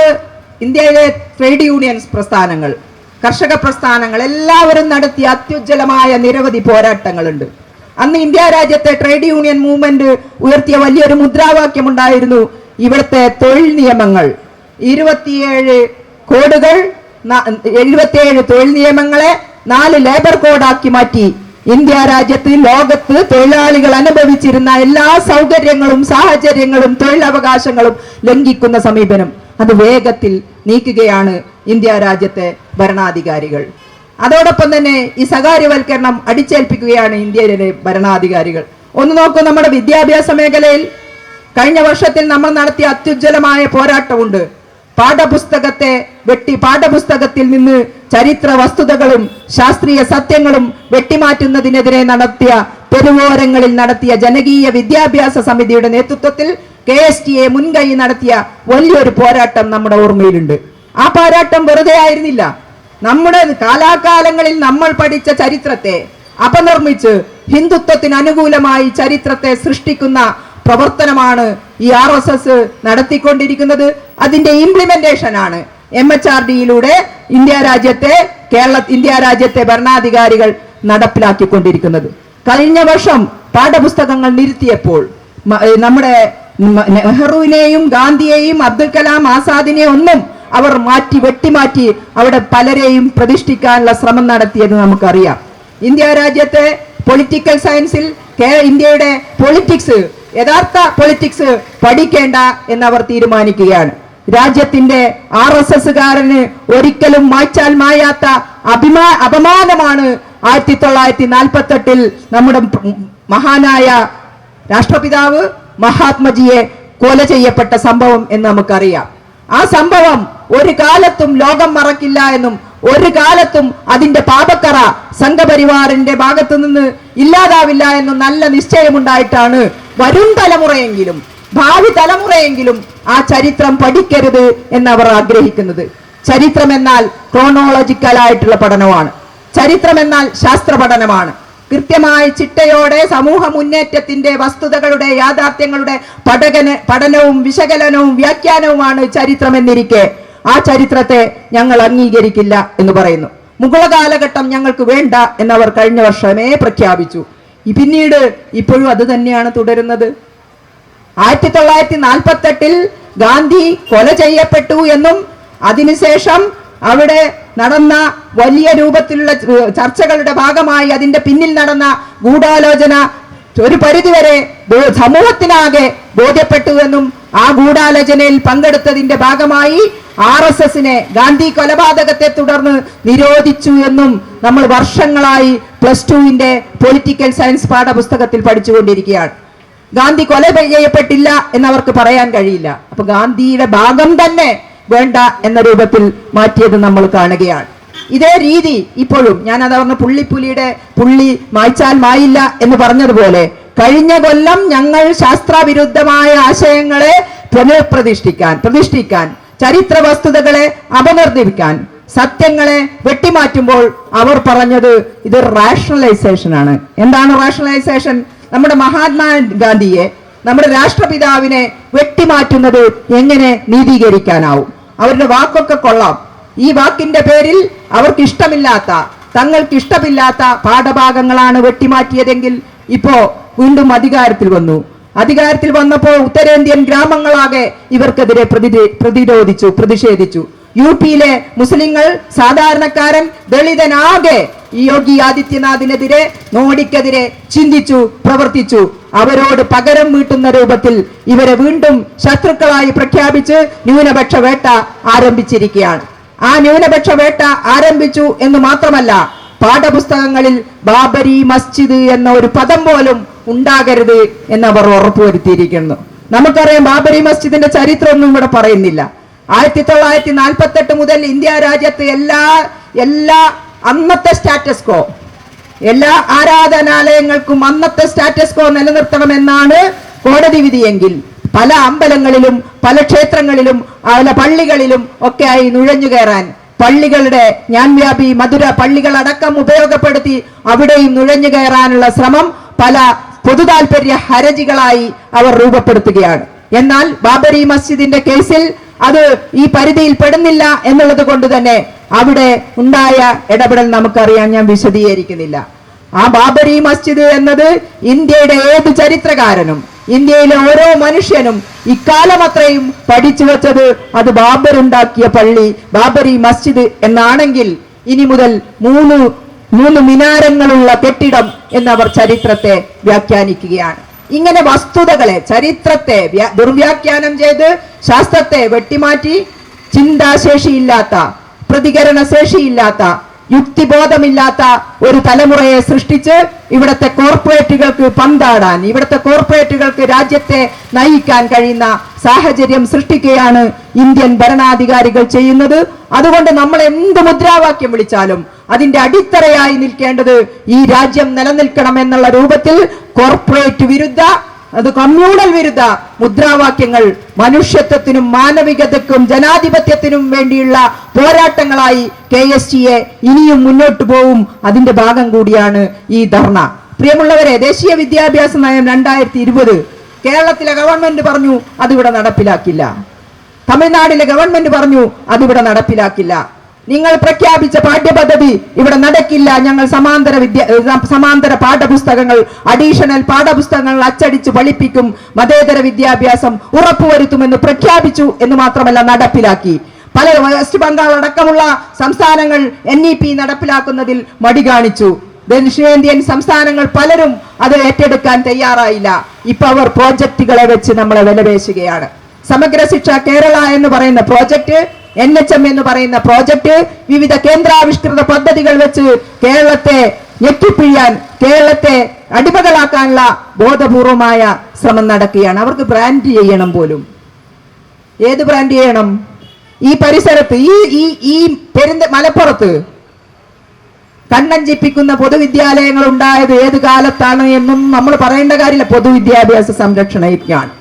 ഇന്ത്യയിലെ ട്രേഡ് യൂണിയൻസ് പ്രസ്ഥാനങ്ങൾ, കർഷക പ്രസ്ഥാനങ്ങൾ എല്ലാവരും നടത്തിയ അത്യുജ്വലമായ നിരവധി പോരാട്ടങ്ങളുണ്ട്. അന്ന് ഇന്ത്യ രാജ്യത്തെ ട്രേഡ് യൂണിയൻ മൂവ്മെന്റ് ഉയർത്തിയ വലിയൊരു മുദ്രാവാക്യം ഉണ്ടായിരുന്നു. ഇവിടുത്തെ തൊഴിൽ നിയമങ്ങൾ 77 തൊഴിൽ നിയമങ്ങളെ 4 ലേബർ കോഡാക്കി മാറ്റി ഇന്ത്യ രാജ്യത്ത് ലോകത്ത് തൊഴിലാളികൾ അനുഭവിച്ചിരുന്ന എല്ലാ സൗകര്യങ്ങളും സാഹചര്യങ്ങളും തൊഴിലവകാശങ്ങളും ലംഘിക്കുന്ന സമീപനം അത് വേഗത്തിൽ നീക്കുകയാണ് ഇന്ത്യ രാജ്യത്തെ ഭരണാധികാരികൾ. അതോടൊപ്പം തന്നെ ഈ സ്വകാര്യവൽക്കരണം അടിച്ചേൽപ്പിക്കുകയാണ് ഇന്ത്യയിലെ ഭരണാധികാരികൾ. ഒന്ന് നോക്കൂ, നമ്മുടെ വിദ്യാഭ്യാസ മേഖലയിൽ കഴിഞ്ഞ വർഷത്തിൽ നമ്മൾ നടത്തിയ അത്യുജ്വലമായ പോരാട്ടമുണ്ട്. പാഠപുസ്തകത്തിൽ നിന്ന് ചരിത്ര വസ്തുതകളും ശാസ്ത്രീയ സത്യങ്ങളും വെട്ടിമാറ്റുന്നതിനെതിരെ നടത്തിയ തെരുവോരങ്ങളിൽ നടത്തിയ ജനകീയ വിദ്യാഭ്യാസ സമിതിയുടെ നേതൃത്വത്തിൽ KSTA മുൻകൈ നടത്തിയ വലിയൊരു പോരാട്ടം നമ്മുടെ ഓർമ്മയിലുണ്ട്. ആ പോരാട്ടം വെറുതെ ആയിരുന്നില്ല. നമ്മുടെ കാലാകാലങ്ങളിൽ നമ്മൾ പഠിച്ച ചരിത്രത്തെ അപനിർമ്മിച്ച് ഹിന്ദുത്വത്തിന് അനുകൂലമായി ചരിത്രത്തെ സൃഷ്ടിക്കുന്ന പ്രവർത്തനമാണ് ഈ RSS നടത്തിക്കൊണ്ടിരിക്കുന്നത്. അതിന്റെ ഇംപ്ലിമെന്റേഷൻ ആണ് MHRDയിലൂടെ ഇന്ത്യ രാജ്യത്തെ ഭരണാധികാരികൾ നടപ്പിലാക്കിക്കൊണ്ടിരിക്കുന്നത്. കഴിഞ്ഞ വർഷം പാഠപുസ്തകങ്ങൾ നിരുത്തിയപ്പോൾ നമ്മുടെ നെഹ്റുവിനെയും ഗാന്ധിയെയും അബ്ദുൽ കലാം ആസാദിനെയും ഒന്നും അവർ വെട്ടിമാറ്റി അവിടെ പലരെയും പ്രതിഷ്ഠിക്കാനുള്ള ശ്രമം നടത്തിയത് നമുക്കറിയാം. ഇന്ത്യ രാജ്യത്തെ പൊളിറ്റിക്കൽ സയൻസിൽ ഇന്ത്യയുടെ യഥാർത്ഥ പൊളിറ്റിക്സ് പഠിക്കേണ്ട എന്നവർ തീരുമാനിക്കുകയാണ്. രാജ്യത്തിന്റെ RSSകാരന് ഒരിക്കലും മായ്ച്ചാൽ മായാത്ത അപമാനമാണ് 1948 നമ്മുടെ മഹാനായ രാഷ്ട്രപിതാവ് മഹാത്മജിയെ കൊല ചെയ്യപ്പെട്ട സംഭവം എന്ന് നമുക്കറിയാം. ആ സംഭവം ഒരു കാലത്തും ലോകം മറക്കില്ല എന്നും ഒരു കാലത്തും അതിന്റെ പാപക്കറ സംഘപരിവാറിന്റെ ഭാഗത്തു നിന്ന് ഇല്ലാതാവില്ല എന്നും നല്ല നിശ്ചയമുണ്ടായിട്ടാണ് വരും തലമുറയെങ്കിലും ഭാവി തലമുറയെങ്കിലും ആ ചരിത്രം പഠിക്കരുത് എന്നവർ ആഗ്രഹിക്കുന്നത്. ചരിത്രം എന്നാൽ ക്രോണോളജിക്കൽ ആയിട്ടുള്ള പഠനമാണ്. ചരിത്രം എന്നാൽ ശാസ്ത്ര പഠനമാണ്. കൃത്യമായ ചിട്ടയോടെ സമൂഹ മുന്നേറ്റത്തിന്റെ വസ്തുതകളുടെ യാഥാർത്ഥ്യങ്ങളുടെ പഠനവും വിശകലനവും വ്യാഖ്യാനവുമാണ് ചരിത്രം എന്നിരിക്കെ ആ ചരിത്രത്തെ ഞങ്ങൾ അംഗീകരിക്കില്ല എന്ന് പറയുന്നു. മുഗള കാലഘട്ടം ഞങ്ങൾക്ക് വേണ്ട എന്നവർ കഴിഞ്ഞ വർഷമേ പ്രഖ്യാപിച്ചു. പിന്നീട് ഇപ്പോഴും അത് തന്നെയാണ് തുടരുന്നത്. 1948 ഗാന്ധി കൊല ചെയ്യപ്പെട്ടു എന്നും അതിനുശേഷം അവിടെ നടന്ന വലിയ രൂപത്തിലുള്ള ചർച്ചകളുടെ ഭാഗമായി അതിന്റെ പിന്നിൽ നടന്ന ഗൂഢാലോചന ഒരു പരിധിവരെ സമൂഹത്തിനാകെ ബോധ്യപ്പെട്ടു എന്നും ആ ഗൂഢാലോചനയിൽ പങ്കെടുത്തതിന്റെ ഭാഗമായി RSSനെ ഗാന്ധി കൊലപാതകത്തെ തുടർന്ന് നിരോധിച്ചു എന്നും നമ്മൾ വർഷങ്ങളായി +2 പൊളിറ്റിക്കൽ സയൻസ് പാഠപുസ്തകത്തിൽ പഠിച്ചുകൊണ്ടിരിക്കുകയാണ്. ഗാന്ധി കൊല ചെയ്യപ്പെട്ടില്ല എന്നവർക്ക് പറയാൻ കഴിയില്ല. അപ്പൊ ഗാന്ധിയുടെ ഭാഗം തന്നെ വേണ്ട എന്ന രൂപത്തിൽ മാറ്റിയത് നമ്മൾ കാണുകയാണ്. ഇതേ രീതി ഇപ്പോഴും ഞാൻ അത് പറഞ്ഞ പുള്ളി മായ്ച്ചാൽ മായില്ല എന്ന് പറഞ്ഞതുപോലെ കഴിഞ്ഞ കൊല്ലം ഞങ്ങൾ ശാസ്ത്രവിരുദ്ധമായ ആശയങ്ങളെ പ്രതിഷ്ഠിക്കാൻ ചരിത്ര വസ്തുതകളെ അപനിർദ്ദിക്കാൻ സത്യങ്ങളെ വെട്ടിമാറ്റുമ്പോൾ അവർ പറഞ്ഞത് ഇത് റാഷണലൈസേഷൻ ആണ്. എന്താണ് റാഷണലൈസേഷൻ? നമ്മുടെ മഹാത്മാഗാന്ധിയെ നമ്മുടെ രാഷ്ട്രപിതാവിനെ വെട്ടിമാറ്റുന്നത് എങ്ങനെ നീതീകരിക്കാനാവും? അവരുടെ വാക്കൊക്കെ കൊള്ളാം. ഈ വാക്കിന്റെ പേരിൽ തങ്ങൾക്ക് ഇഷ്ടമില്ലാത്ത പാഠഭാഗങ്ങളാണ് വെട്ടിമാറ്റിയതെങ്കിൽ ഇപ്പോ വീണ്ടും അധികാരത്തിൽ വന്നപ്പോൾ ഉത്തരേന്ത്യൻ ഗ്രാമങ്ങളാകെ ഇവർക്കെതിരെ പ്രതിഷേധിച്ചു. UPയിലെ മുസ്ലിങ്ങൾ, സാധാരണക്കാരൻ, ദളിതനാകെ ഈ യോഗി ആദിത്യനാഥിനെതിരെ, മോഡിക്കെതിരെ ചിന്തിച്ചു, പ്രവർത്തിച്ചു. അവരോട് പകരം വീട്ടുന്ന രൂപത്തിൽ ഇവരെ വീണ്ടും ശത്രുക്കളായി പ്രഖ്യാപിച്ച് ന്യൂനപക്ഷ വേട്ട ആരംഭിച്ചിരിക്കുകയാണ്. ആ ന്യൂനപക്ഷ വേട്ട ആരംഭിച്ചു എന്ന് മാത്രമല്ല, പാഠപുസ്തകങ്ങളിൽ ബാബരി മസ്ജിദ് എന്ന ഒരു പദം പോലും ഉണ്ടാകരുത് എന്നവർ ഉറപ്പുവരുത്തിയിരിക്കുന്നു. നമുക്കറിയാം ബാബരി മസ്ജിദിന്റെ ചരിത്രമൊന്നും ഇവിടെ പറയുന്നില്ല. 1948 മുതൽ ഇന്ത്യ രാജ്യത്ത് എല്ലാ അന്നത്തെ സ്റ്റാറ്റസ് കോ, എല്ലാ ആരാധനാലയങ്ങൾക്കും അന്നത്തെ സ്റ്റാറ്റസ് കോ നിലനിർത്തണമെന്നാണ് കോടതി വിധിയെങ്കിൽ പല അമ്പലങ്ങളിലും പല ക്ഷേത്രങ്ങളിലും പല പള്ളികളിലും ഒക്കെയായി നുഴഞ്ഞു കയറാൻ പള്ളികളുടെ ജ്ഞാൻവ്യാപി മധുര പള്ളികളടക്കം ഉപയോഗപ്പെടുത്തി അവിടെയും നുഴഞ്ഞു കയറാനുള്ള ശ്രമം പല പൊതു താല്പര്യ ഹർജികളായി അവർ രൂപപ്പെടുത്തുകയാണ്. എന്നാൽ ബാബരി മസ്ജിദിന്റെ കേസിൽ അത് ഈ പരിധിയിൽ പെടുന്നില്ല എന്നുള്ളത് കൊണ്ട് തന്നെ അവിടെ ഉണ്ടായ ഇടപെടൽ നമുക്കറിയാൻ ഞാൻ വിശദീകരിക്കുന്നില്ല. ആ ബാബരി മസ്ജിദ് എന്നത് ഇന്ത്യയുടെ ഏത് ചരിത്രകാരനും ഇന്ത്യയിലെ ഓരോ മനുഷ്യനും ഇക്കാലം അത്രയും പഠിച്ചു വെച്ചത് അത് ബാബർ ഉണ്ടാക്കിയ പള്ളി ബാബരി മസ്ജിദ് എന്നാണെങ്കിൽ ഇനി മുതൽ 3 3 മിനാരങ്ങളുള്ള കെട്ടിടം എന്നവർ ചരിത്രത്തെ വ്യാഖ്യാനിക്കുകയാണ്. ഇങ്ങനെ വസ്തുതകളെ, ചരിത്രത്തെ ദുർവ്യാഖ്യാനം ചെയ്ത് ശാസ്ത്രത്തെ വെട്ടിമാറ്റി ചിന്താശേഷിയില്ലാത്ത, പ്രതികരണ ശേഷിയില്ലാത്ത, യുക്തിബോധമില്ലാത്ത ഒരു തലമുറയെ സൃഷ്ടിച്ച് ഇവിടുത്തെ കോർപ്പറേറ്റുകൾക്ക് പന്താടാൻ, ഇവിടുത്തെ കോർപ്പറേറ്റുകൾക്ക് രാജ്യത്തെ നയിക്കാൻ കഴിയുന്ന സാഹചര്യം സൃഷ്ടിക്കുകയാണ് ഇന്ത്യൻ ഭരണാധികാരികൾ ചെയ്യുന്നത്. അതുകൊണ്ട് നമ്മൾ എന്ത് മുദ്രാവാക്യം വിളിച്ചാലും അതിന്റെ അടിത്തറയായി നിൽക്കേണ്ടത് ഈ രാജ്യം നിലനിൽക്കണം എന്നുള്ള രൂപത്തിൽ കോർപ്പറേറ്റ് വിരുദ്ധ, അത് കമ്മ്യൂണൽ വിരുദ്ധ മുദ്രാവാക്യങ്ങൾ മനുഷ്യത്വത്തിനും മാനവികതയ്ക്കും ജനാധിപത്യത്തിനും വേണ്ടിയുള്ള പോരാട്ടങ്ങളായി KSTA ഇനിയും മുന്നോട്ട് പോവും. അതിന്റെ ഭാഗം കൂടിയാണ് ഈ ധർണ. പ്രിയമുള്ളവരെ, ദേശീയ വിദ്യാഭ്യാസ നയം 2020 കേരളത്തിലെ ഗവൺമെന്റ് പറഞ്ഞു അതിവിടെ നടപ്പിലാക്കില്ല. തമിഴ്നാട്ടിലെ ഗവൺമെന്റ് പറഞ്ഞു അതിവിടെ നടപ്പിലാക്കില്ല. നിങ്ങൾ പ്രഖ്യാപിച്ച പാഠ്യപദ്ധതി ഇവിടെ നടക്കില്ല, ഞങ്ങൾ സമാന്തര പാഠപുസ്തകങ്ങൾ, അഡീഷണൽ പാഠപുസ്തകങ്ങൾ അച്ചടിച്ച് പഠിപ്പിക്കും, മതേതര വിദ്യാഭ്യാസം ഉറപ്പുവരുത്തുമെന്ന് പ്രഖ്യാപിച്ചു എന്ന് മാത്രമല്ല നടപ്പിലാക്കി. പല വെസ്റ്റ് ബംഗാൾ അടക്കമുള്ള സംസ്ഥാനങ്ങൾ NEP നടപ്പിലാക്കുന്നതിൽ മടി കാണിച്ചു. ദക്ഷിണേന്ത്യൻ സംസ്ഥാനങ്ങൾ പലരും അത് ഏറ്റെടുക്കാൻ തയ്യാറായില്ല. ഇപ്പൊ അവർ പ്രോജക്റ്റുകളെ വെച്ച് നമ്മളെ വിലപേശുകയാണ്. സമഗ്ര ശിക്ഷ കേരള എന്ന് പറയുന്ന പ്രോജക്റ്റ്, NHM എന്ന് പറയുന്ന പ്രോജക്റ്റ്, വിവിധ കേന്ദ്രാവിഷ്കൃത പദ്ധതികൾ വെച്ച് കേരളത്തെ ഞെക്കിപ്പിഴിയാൻ, കേരളത്തെ അടിമകളാക്കാനുള്ള ബോധപൂർവമായ ശ്രമം നടക്കുകയാണ്. അവർക്ക് ബ്രാൻഡ് ചെയ്യണം പോലും. ഏത് ബ്രാൻഡ് ചെയ്യണം? ഈ പരിസരത്ത്, ഈ മലപ്പുറത്ത് കണ്ണഞ്ചിപ്പിക്കുന്ന പൊതുവിദ്യാലയങ്ങൾ ഉണ്ടായത് ഏത് കാലത്താണ് എന്നും നമ്മൾ പറയേണ്ട കാര്യമില്ല. പൊതുവിദ്യാഭ്യാസ സംരക്ഷണ യജ്ഞമാണ്.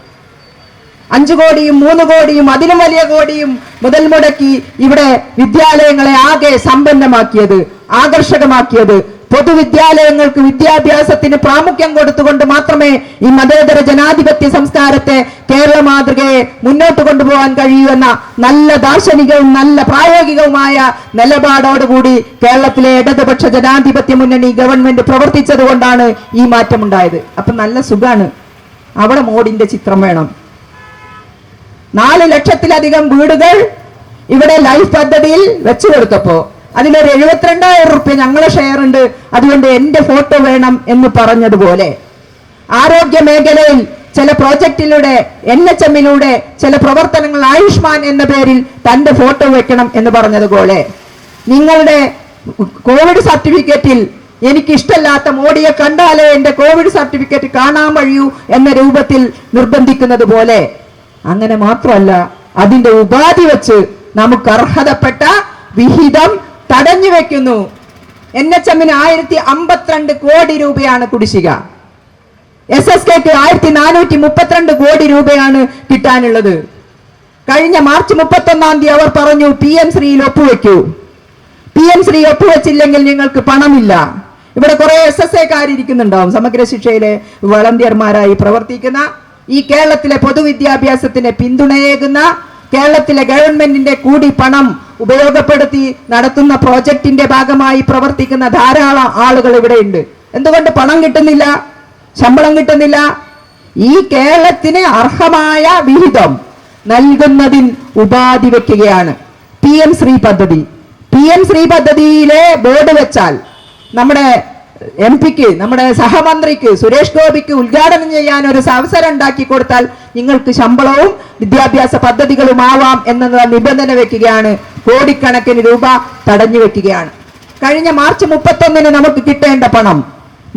5 കോടിയും 3 കോടിയും അതിലും വലിയ കോടിയും മുതൽ മുടക്കി ഇവിടെ വിദ്യാലയങ്ങളെ ആകെ സമ്പന്നമാക്കിയത്, ആകർഷകമാക്കിയത്, പൊതുവിദ്യാലയങ്ങൾക്ക് വിദ്യാഭ്യാസത്തിന് പ്രാമുഖ്യം കൊടുത്തുകൊണ്ട് മാത്രമേ ഈ മതേതര ജനാധിപത്യ സംസ്കാരത്തെ, കേരള മാതൃകയെ മുന്നോട്ട് കൊണ്ടുപോകാൻ കഴിയൂ എന്ന നല്ല ദാർശനികവും നല്ല പ്രായോഗികവുമായ നിലപാടോടുകൂടി കേരളത്തിലെ ഇടതുപക്ഷ ജനാധിപത്യ മുന്നണി ഗവൺമെന്റ് പ്രവർത്തിച്ചത് കൊണ്ടാണ് ഈ മാറ്റമുണ്ടായത്. അപ്പൊ നല്ല സുഖാണ്. അവിടെ മോഡിന്റെ ചിത്രം വേണം. 4 ലക്ഷത്തിലധികം വീടുകൾ ഇവിടെ ലൈഫ് പദ്ധതിയിൽ വെച്ചു കൊടുത്തപ്പോ അതിലൊരു 72,000 റുപ്യ ഞങ്ങളെ ഷെയർ ഉണ്ട്, അതുകൊണ്ട് എന്റെ ഫോട്ടോ വേണം എന്ന് പറഞ്ഞതുപോലെ, ആരോഗ്യ മേഖലയിൽ ചില പ്രോജക്റ്റിലൂടെ, NHM-ലൂടെ ചില പ്രവർത്തനങ്ങൾ ആയുഷ്മാൻ എന്ന പേരിൽ തന്റെ ഫോട്ടോ വെക്കണം എന്ന് പറഞ്ഞതുപോലെ, നിങ്ങളുടെ കോവിഡ് സർട്ടിഫിക്കറ്റിൽ എനിക്കിഷ്ടമില്ലാത്ത മോഡിയെ കണ്ടാലേ എന്റെ കോവിഡ് സർട്ടിഫിക്കറ്റ് കാണാൻ കഴിയൂ എന്ന രൂപത്തിൽ നിർബന്ധിക്കുന്നത് പോലെ, അങ്ങനെ മാത്രമല്ല അതിന്റെ ഉപാധി വെച്ച് നമുക്ക് അർഹതപ്പെട്ട വിഹിതം തടഞ്ഞു വെക്കുന്നു. NHM-ന് 1052 കോടി രൂപയാണ് കുടിശ്ശിക. SSKക്ക് 1432 കോടി രൂപയാണ് കിട്ടാനുള്ളത്. കഴിഞ്ഞ മാർച്ച് 31 അവർ പറഞ്ഞു PM ശ്രീയിൽ ഒപ്പുവെക്കൂ. PM ശ്രീ ഒപ്പുവെച്ചില്ലെങ്കിൽ നിങ്ങൾക്ക് പണമില്ല. ഇവിടെ കുറെ SSAക്കാരിയ്ക്കുന്നുണ്ടാവും, സമഗ്ര ശിക്ഷയിലെ വളണ്ടിയർമാരായി പ്രവർത്തിക്കുന്ന, ഈ കേരളത്തിലെ പൊതുവിദ്യാഭ്യാസത്തിന് പിന്തുണയേകുന്ന, കേരളത്തിലെ ഗവൺമെന്റിന്റെ കൂടി പണം ഉപയോഗപ്പെടുത്തി നടത്തുന്ന പ്രോജക്റ്റിന്റെ ഭാഗമായി പ്രവർത്തിക്കുന്ന ധാരാളം ആളുകൾ ഇവിടെ ഉണ്ട്. എന്തുകൊണ്ട് പണം കിട്ടുന്നില്ല, ശമ്പളം കിട്ടുന്നില്ല? ഈ കേരളത്തിന് അർഹമായ വിഹിതം നൽകുന്നതിൽ ഉപാധി വെക്കുകയാണ് PM ശ്രീ പദ്ധതി. PM ശ്രീ പദ്ധതിയിലെ ബോർഡ് വെച്ചാൽ നമ്മുടെ MP-ക്ക്, നമ്മുടെ സഹമന്ത്രിക്ക് സുരേഷ് ഗോപിക്ക് ഉദ്ഘാടനം ചെയ്യാൻ ഒരു അവസരം ഉണ്ടാക്കി കൊടുത്താൽ നിങ്ങൾക്ക് ശമ്പളവും വിദ്യാഭ്യാസ പദ്ധതികളുമാവാം എന്ന നിബന്ധന വെക്കുകയാണ്. കോടിക്കണക്കിന് രൂപ തടഞ്ഞു വെക്കുകയാണ്. കഴിഞ്ഞ മാർച്ച് 31 നമുക്ക് കിട്ടേണ്ട പണം,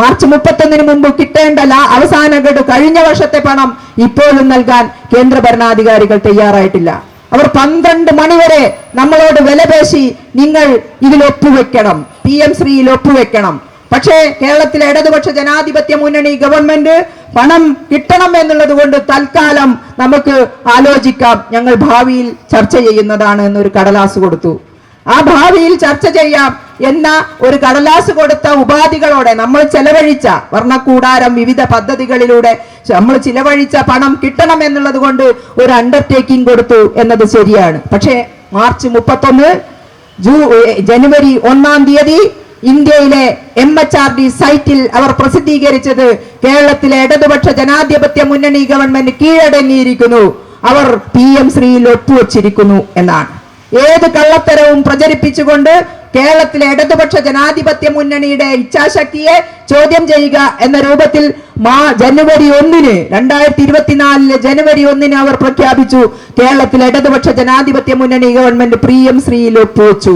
മാർച്ച് 31 മുമ്പ് കിട്ടേണ്ട അവസാന ഗഡു, കഴിഞ്ഞ വർഷത്തെ പണം ഇപ്പോഴും നൽകാൻ കേന്ദ്ര ഭരണാധികാരികൾ തയ്യാറായിട്ടില്ല. അവർ 12 മണിവരെ നമ്മളോട് വിലപേശി നിങ്ങൾ ഇതിൽ ഒപ്പുവെക്കണം, PM ശ്രീയിൽ ഒപ്പുവെക്കണം. പക്ഷേ കേരളത്തിലെ ഇടതുപക്ഷ ജനാധിപത്യ മുന്നണി ഗവൺമെന്റ് പണം കിട്ടണം എന്നുള്ളത് കൊണ്ട് തൽക്കാലം നമുക്ക് ആലോചിക്കാം, ഞങ്ങൾ ഭാവിയിൽ ചർച്ച ചെയ്യുന്നതാണ് എന്നൊരു കടലാസ് കൊടുത്തു. ആ ഭാവിയിൽ ചർച്ച ചെയ്യാം എന്ന ഒരു കടലാസ് കൊടുത്ത ഉപാധികളോടെ നമ്മൾ ചെലവഴിച്ച വർണ്ണക്കൂടാരം, വിവിധ പദ്ധതികളിലൂടെ നമ്മൾ ചിലവഴിച്ച പണം കിട്ടണം എന്നുള്ളത് കൊണ്ട് ഒരു അണ്ടർടേക്കിംഗ് കൊടുത്തു എന്നത് ശരിയാണ്. പക്ഷേ മാർച്ച് 31 ജനുവരി 1 ഇന്ത്യയിലെ MHRD സൈറ്റിൽ അവർ പ്രസിദ്ധീകരിച്ചത് കേരളത്തിലെ ഇടതുപക്ഷ ജനാധിപത്യ മുന്നണി ഗവൺമെന്റ് കീഴടങ്ങിയിരിക്കുന്നു, അവർ PM ശ്രീയിൽ ഒപ്പുവെച്ചിരിക്കുന്നു എന്നാണ്. ഏത് കള്ളത്തരവും പ്രചരിപ്പിച്ചുകൊണ്ട് കേരളത്തിലെ ഇടതുപക്ഷ ജനാധിപത്യ മുന്നണിയുടെ ഇച്ഛാശക്തിയെ ചോദ്യം ചെയ്യുക എന്ന രൂപത്തിൽ ജനുവരി 1-ന് 2024 ജനുവരി 1-ന് അവർ പ്രഖ്യാപിച്ചു. കേരളത്തിലെ ഇടതുപക്ഷ ജനാധിപത്യ മുന്നണി ഗവൺമെന്റ് പ്രിയം.ശ്രീയിൽ ഒപ്പുവെച്ചു.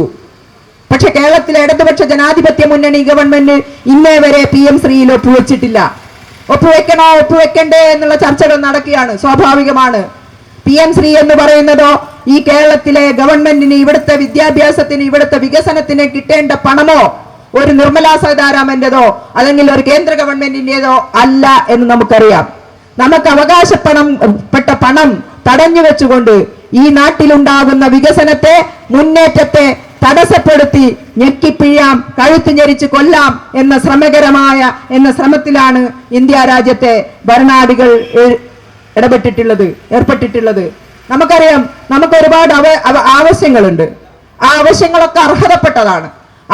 പക്ഷെ കേരളത്തിലെ ഇടതുപക്ഷ ജനാധിപത്യ മുന്നണി ഗവൺമെന്റ് ഇന്നേ വരെ PM.ശ്രീയിൽ ഒപ്പുവെച്ചിട്ടില്ല. ഒപ്പുവെക്കണോ ഒപ്പുവെക്കണ്ടേ എന്നുള്ള ചർച്ചകൾ നടക്കുകയാണ്. സ്വാഭാവികമാണ്. PM.ശ്രീ എന്ന് പറയുന്നതോ ഈ കേരളത്തിലെ ഗവൺമെന്റിന്, ഇവിടുത്തെ വിദ്യാഭ്യാസത്തിന്, ഇവിടുത്തെ വികസനത്തിന് കിട്ടേണ്ട പണമോ ഒരു നിർമ്മലാ സീതാരാമന്റേതോ അല്ലെങ്കിൽ ഒരു കേന്ദ്ര ഗവൺമെന്റിന്റേതോ അല്ല എന്ന് നമുക്കറിയാം. നമുക്ക് അവകാശപ്പെട്ട പണം തടഞ്ഞു വെച്ചുകൊണ്ട് ഈ നാട്ടിലുണ്ടാകുന്ന വികസനത്തെ, മുന്നേറ്റത്തെ തടസ്സപ്പെടുത്തി ഞെക്കിപ്പിഴിയാം, കഴുത്ത് ഞെരിച്ച് കൊല്ലാം എന്ന ശ്രമത്തിലാണ് ഇന്ത്യ രാജ്യത്തെ ഭരണാധികൾ ഏർപ്പെട്ടിട്ടുള്ളത്. നമുക്കറിയാം, നമുക്ക് ഒരുപാട് ആവശ്യങ്ങളുണ്ട്. ആ ആവശ്യങ്ങളൊക്കെ അർഹതപ്പെട്ടതാണ്.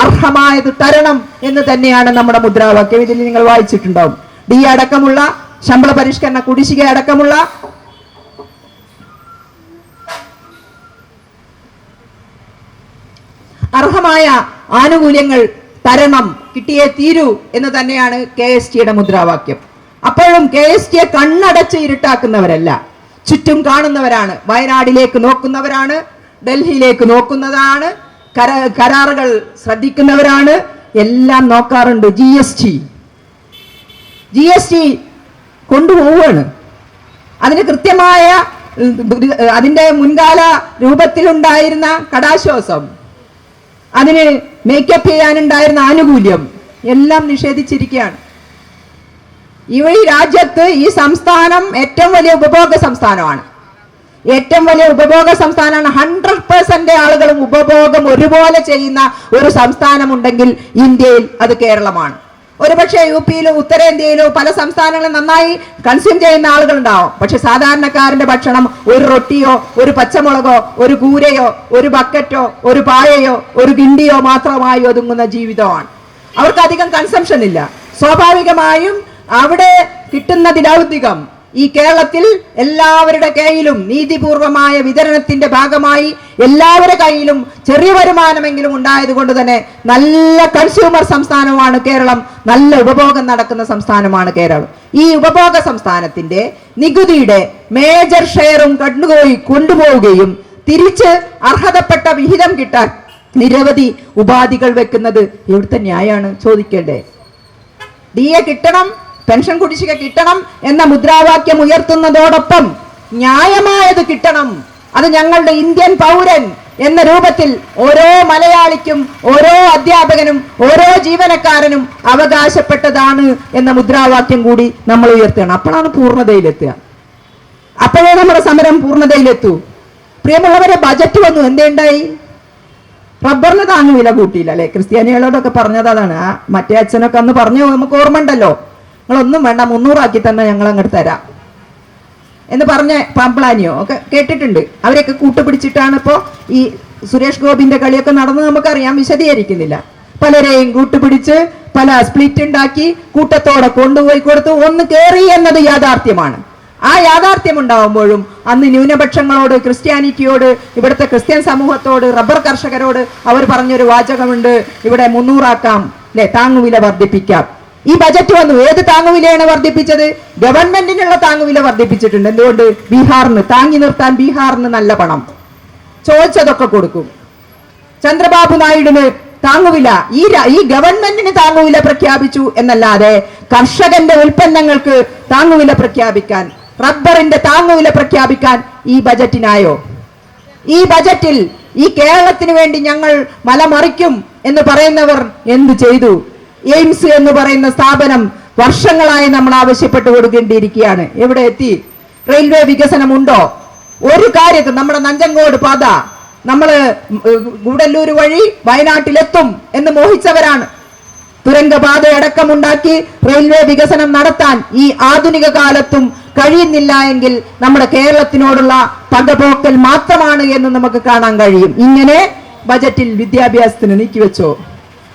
അർഹമായത് തരണം എന്ന് തന്നെയാണ് നമ്മുടെ മുദ്രാവാക്യം. ഇതിൽ നിങ്ങൾ വായിച്ചിട്ടുണ്ടാവും. ഡി അടക്കമുള്ള ശമ്പള പരിഷ്കരണ കുടിശ്ശിക അടക്കമുള്ള അർഹമായ ആനുകൂല്യങ്ങൾ തരണം, കിട്ടിയേ തീരൂ എന്ന് തന്നെയാണ് KSTയുടെ മുദ്രാവാക്യം. അപ്പോഴും KSTയെ കണ്ണടച്ച് ഇരുട്ടാക്കുന്നവരല്ല, ചുറ്റും കാണുന്നവരാണ്. വയനാടിലേക്ക് നോക്കുന്നവരാണ്, ഡൽഹിയിലേക്ക് നോക്കുന്നതാണ്, കരാറുകൾ ശ്രദ്ധിക്കുന്നവരാണ്, എല്ലാം നോക്കാറുണ്ട്. GST കൊണ്ടുപോവുകയാണ്. അതിന് കൃത്യമായ അതിന്റെ മുൻകാല രൂപത്തിലുണ്ടായിരുന്ന കടാശ്വാസം, അതിന് മേക്കപ്പ് ചെയ്യാനുണ്ടായിരുന്ന ആനുകൂല്യം എല്ലാം നിഷേധിച്ചിരിക്കുകയാണ്. ഈ രാജ്യത്ത് ഈ സംസ്ഥാനം ഏറ്റവും വലിയ ഉപഭോഗ സംസ്ഥാനമാണ്. 100% ആളുകളും ഉപഭോഗം ഒരുപോലെ ചെയ്യുന്ന ഒരു സംസ്ഥാനമുണ്ടെങ്കിൽ ഇന്ത്യയിൽ അത് കേരളമാണ്. ഒരുപക്ഷെ UP-യിലോ ഉത്തരേന്ത്യയിലോ പല സംസ്ഥാനങ്ങളും നന്നായി കൺസ്യൂം ചെയ്യുന്ന ആളുകൾ ഉണ്ടാവും. പക്ഷെ സാധാരണക്കാരന്റെ ഭക്ഷണം ഒരു റൊട്ടിയോ, ഒരു പച്ചമുളകോ, ഒരു കൂരയോ, ഒരു ബക്കറ്റോ, ഒരു പായയോ, ഒരു ഗിണ്ടിയോ മാത്രമായി ഒതുങ്ങുന്ന ജീവിതമാണ്. അവർക്ക് അധികം കൺസംഷൻ ഇല്ല. സ്വാഭാവികമായും അവിടെ കിട്ടുന്നതിലധികം ഈ കേരളത്തിൽ എല്ലാവരുടെ കയ്യിലും നീതിപൂർവമായ വിതരണത്തിന്റെ ഭാഗമായി എല്ലാവരുടെ കയ്യിലും ചെറിയ വരുമാനമെങ്കിലും ഉണ്ടായതുകൊണ്ട് തന്നെ നല്ല കൺസ്യൂമർ സംസ്ഥാനമാണ് കേരളം. നല്ല ഉപഭോഗം നടക്കുന്ന സംസ്ഥാനമാണ് കേരളം. ഈ ഉപഭോഗ സംസ്ഥാനത്തിന്റെ നികുതിയുടെ മേജർ ഷെയറും കൊണ്ടുപോവുകയും തിരിച്ച് അർഹതപ്പെട്ട വിഹിതം കിട്ടാൻ നിരവധി ഉപാധികൾ വെക്കുന്നത് എവിടുത്തെ ന്യായമാണ് ചോദിക്കേണ്ടേ? DA കിട്ടണം, പെൻഷൻ കുടിശ്ശിക കിട്ടണം എന്ന മുദ്രാവാക്യം ഉയർത്തുന്നതോടൊപ്പം ന്യായമായത് കിട്ടണം, അത് ഞങ്ങളുടെ ഇന്ത്യൻ പൗരൻ എന്ന രൂപത്തിൽ ഓരോ മലയാളിക്കും, ഓരോ അധ്യാപകനും, ഓരോ ജീവനക്കാരനും അവകാശപ്പെട്ടതാണ് എന്ന മുദ്രാവാക്യം കൂടി നമ്മൾ ഉയർത്തണം. അപ്പോഴാണ് പൂർണ്ണതയിലെത്തുക. അപ്പോഴേ നമ്മുടെ സമരം പൂർണ്ണതയിലെത്തൂ. പ്രിയമുള്ളവരെ, ബജറ്റ് വന്നു, എന്തേണ്ടായി? റബ്ബറിന് താങ്ങുവില കൂട്ടിയില്ല അല്ലെ? ക്രിസ്ത്യാനികളോടൊക്കെ പറഞ്ഞത് അതാണ്. മറ്റേ അച്ഛനൊക്കെ അന്ന് പറഞ്ഞു, നമുക്ക് ഓർമ്മ ഉണ്ടല്ലോ, നിങ്ങളൊന്നും വേണ്ട 300 ആക്കി തന്നെ ഞങ്ങൾ അങ്ങോട്ട് തരാം എന്ന് പറഞ്ഞ പാംപ്ലാനിയോ ഒക്കെ കേട്ടിട്ടുണ്ട്. അവരെയൊക്കെ കൂട്ടുപിടിച്ചിട്ടാണ് ഇപ്പോൾ ഈ സുരേഷ് ഗോപിന്റെ കളിയൊക്കെ നടന്ന് നമുക്കറിയാം, വിശദീകരിക്കുന്നില്ല. പലരെയും കൂട്ടുപിടിച്ച് പല സ്പ്ലിറ്റ് ഉണ്ടാക്കി കൂട്ടത്തോടെ കൊണ്ടുപോയി കൊടുത്തു. ഒന്ന് കയറി എന്നത് യാഥാർത്ഥ്യമാണ്. ആ യാഥാർത്ഥ്യം ഉണ്ടാവുമ്പോഴും അന്ന് ന്യൂനപക്ഷങ്ങളോട്, ക്രിസ്ത്യാനിറ്റിയോട്, ഇവിടുത്തെ ക്രിസ്ത്യൻ സമൂഹത്തോട്, റബ്ബർ കർഷകരോട് അവർ പറഞ്ഞൊരു വാചകമുണ്ട്, ഇവിടെ 300 ആക്കാം അല്ലെ, താങ്ങുവില വർദ്ധിപ്പിക്കാം. ഈ ബജറ്റ് വന്നു, ഏത് താങ്ങുവിലയാണ് വർദ്ധിപ്പിച്ചത്? ഗവൺമെന്റിനുള്ള താങ്ങുവില വർദ്ധിപ്പിച്ചിട്ടുണ്ട്. എന്തുകൊണ്ട്? ബീഹാറിന് താങ്ങി നിർത്താൻ ബീഹാറിന് നല്ല പണം ചോദിച്ചതൊക്കെ കൊടുക്കും. ചന്ദ്രബാബു നായിഡുവിന് താങ്ങുവില, ഈ ഗവൺമെന്റിന് താങ്ങുവില പ്രഖ്യാപിച്ചു എന്നല്ലാതെ കർഷകന്റെ ഉൽപ്പന്നങ്ങൾക്ക് താങ്ങുവില പ്രഖ്യാപിക്കാൻ, റബ്ബറിന്റെ താങ്ങുവില പ്രഖ്യാപിക്കാൻ ഈ ബജറ്റിനായോ? ഈ ബജറ്റിൽ ഈ കേരളത്തിന് വേണ്ടി ഞങ്ങൾ മലമറിക്കും എന്ന് പറയുന്നവർ എന്ത് ചെയ്തു? എയിംസ് എന്ന് പറയുന്ന സ്ഥാപനം വർഷങ്ങളായി നമ്മൾ ആവശ്യപ്പെട്ടു കൊടുക്കേണ്ടിയിരിക്കുകയാണ്. എവിടെ എത്തി? റെയിൽവേ വികസനമുണ്ടോ? ഒരു കാര്യത്തിൽ നമ്മുടെ നഞ്ചങ്കോട് പാത നമ്മള് ഗൂഡല്ലൂർ വഴി വയനാട്ടിലെത്തും എന്ന് മോഹിച്ചവരാണ്. തുരങ്കപാത അടക്കമുണ്ടാക്കി റെയിൽവേ വികസനം നടത്താൻ ഈ ആധുനിക കാലത്തും കഴിയുന്നില്ല എങ്കിൽ നമ്മുടെ കേരളത്തിനോടുള്ള പകപോക്കൽ മാത്രമാണ് എന്ന് നമുക്ക് കാണാൻ കഴിയും. ഇങ്ങനെ ബജറ്റിൽ വിദ്യാഭ്യാസത്തിന് നീക്കിവെച്ചോ?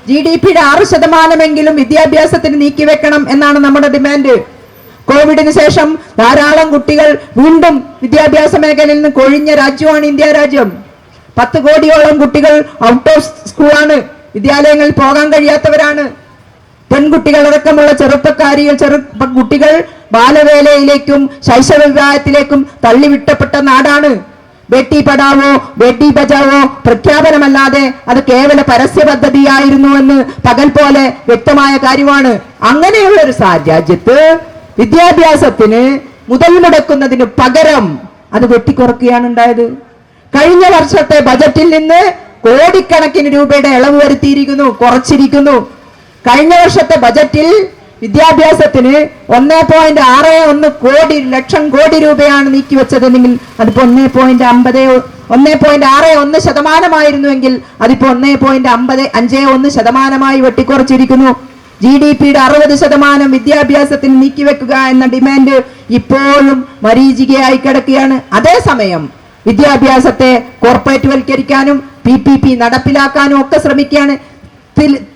GDP-യുടെ 6% വിദ്യാഭ്യാസത്തിന് നീക്കിവെക്കണം എന്നാണ് നമ്മുടെ ഡിമാൻഡ്. കോവിഡിന് ശേഷം ധാരാളം കുട്ടികൾ വീണ്ടും വിദ്യാഭ്യാസ മേഖലയിൽ നിന്ന് കൊഴിഞ്ഞ രാജ്യമാണ് ഇന്ത്യ രാജ്യം. 10 കോടിയോളം കുട്ടികൾ ഔട്ട് ഓഫ് സ്കൂളാണ്. വിദ്യാലയങ്ങളിൽ പോകാൻ കഴിയാത്തവരാണ്. പെൺകുട്ടികളടക്കമുള്ള കുട്ടികൾ ബാലവേലയിലേക്കും ശൈശവ വിവാഹത്തിലേക്കും തള്ളിവിട്ടപ്പെട്ട നാടാണ്. ബേട്ടി പഠാവോ ബേട്ടി ബചാവോ പ്രഖ്യാപനമല്ലാതെ അത് കേവല പരസ്യ പദ്ധതിയായിരുന്നു എന്ന് പകൽ പോലെ വ്യക്തമായ കാര്യമാണ്. അങ്ങനെയുള്ള ഒരു രാജ്യത്ത് വിദ്യാഭ്യാസത്തിന് മുതൽ മുടക്കുന്നതിന് പകരം അത് വെട്ടിക്കുറക്കുകയാണ് ഉണ്ടായത്. കഴിഞ്ഞ വർഷത്തെ ബജറ്റിൽ നിന്ന് കോടിക്കണക്കിന് രൂപയുടെ ഇളവ് വരുത്തിയിരിക്കുന്നു, കുറച്ചിരിക്കുന്നു. കഴിഞ്ഞ വർഷത്തെ ബജറ്റിൽ വിദ്യാഭ്യാസത്തിന് 1.61 ലക്ഷം കോടി രൂപയാണ് നീക്കിവെച്ചതെങ്കിൽ അതിപ്പോ 1.61% അതിപ്പോ 1.51% വെട്ടിക്കുറച്ചിരിക്കുന്നു. GDP-യുടെ 60% വിദ്യാഭ്യാസത്തിന് നീക്കിവെക്കുക എന്ന ഡിമാൻഡ് ഇപ്പോഴും മരീചികയായി കിടക്കുകയാണ്. അതേസമയം വിദ്യാഭ്യാസത്തെ കോർപ്പറേറ്റ് വൽക്കരിക്കാനും PPP നടപ്പിലാക്കാനും ഒക്കെ ശ്രമിക്കുകയാണ്.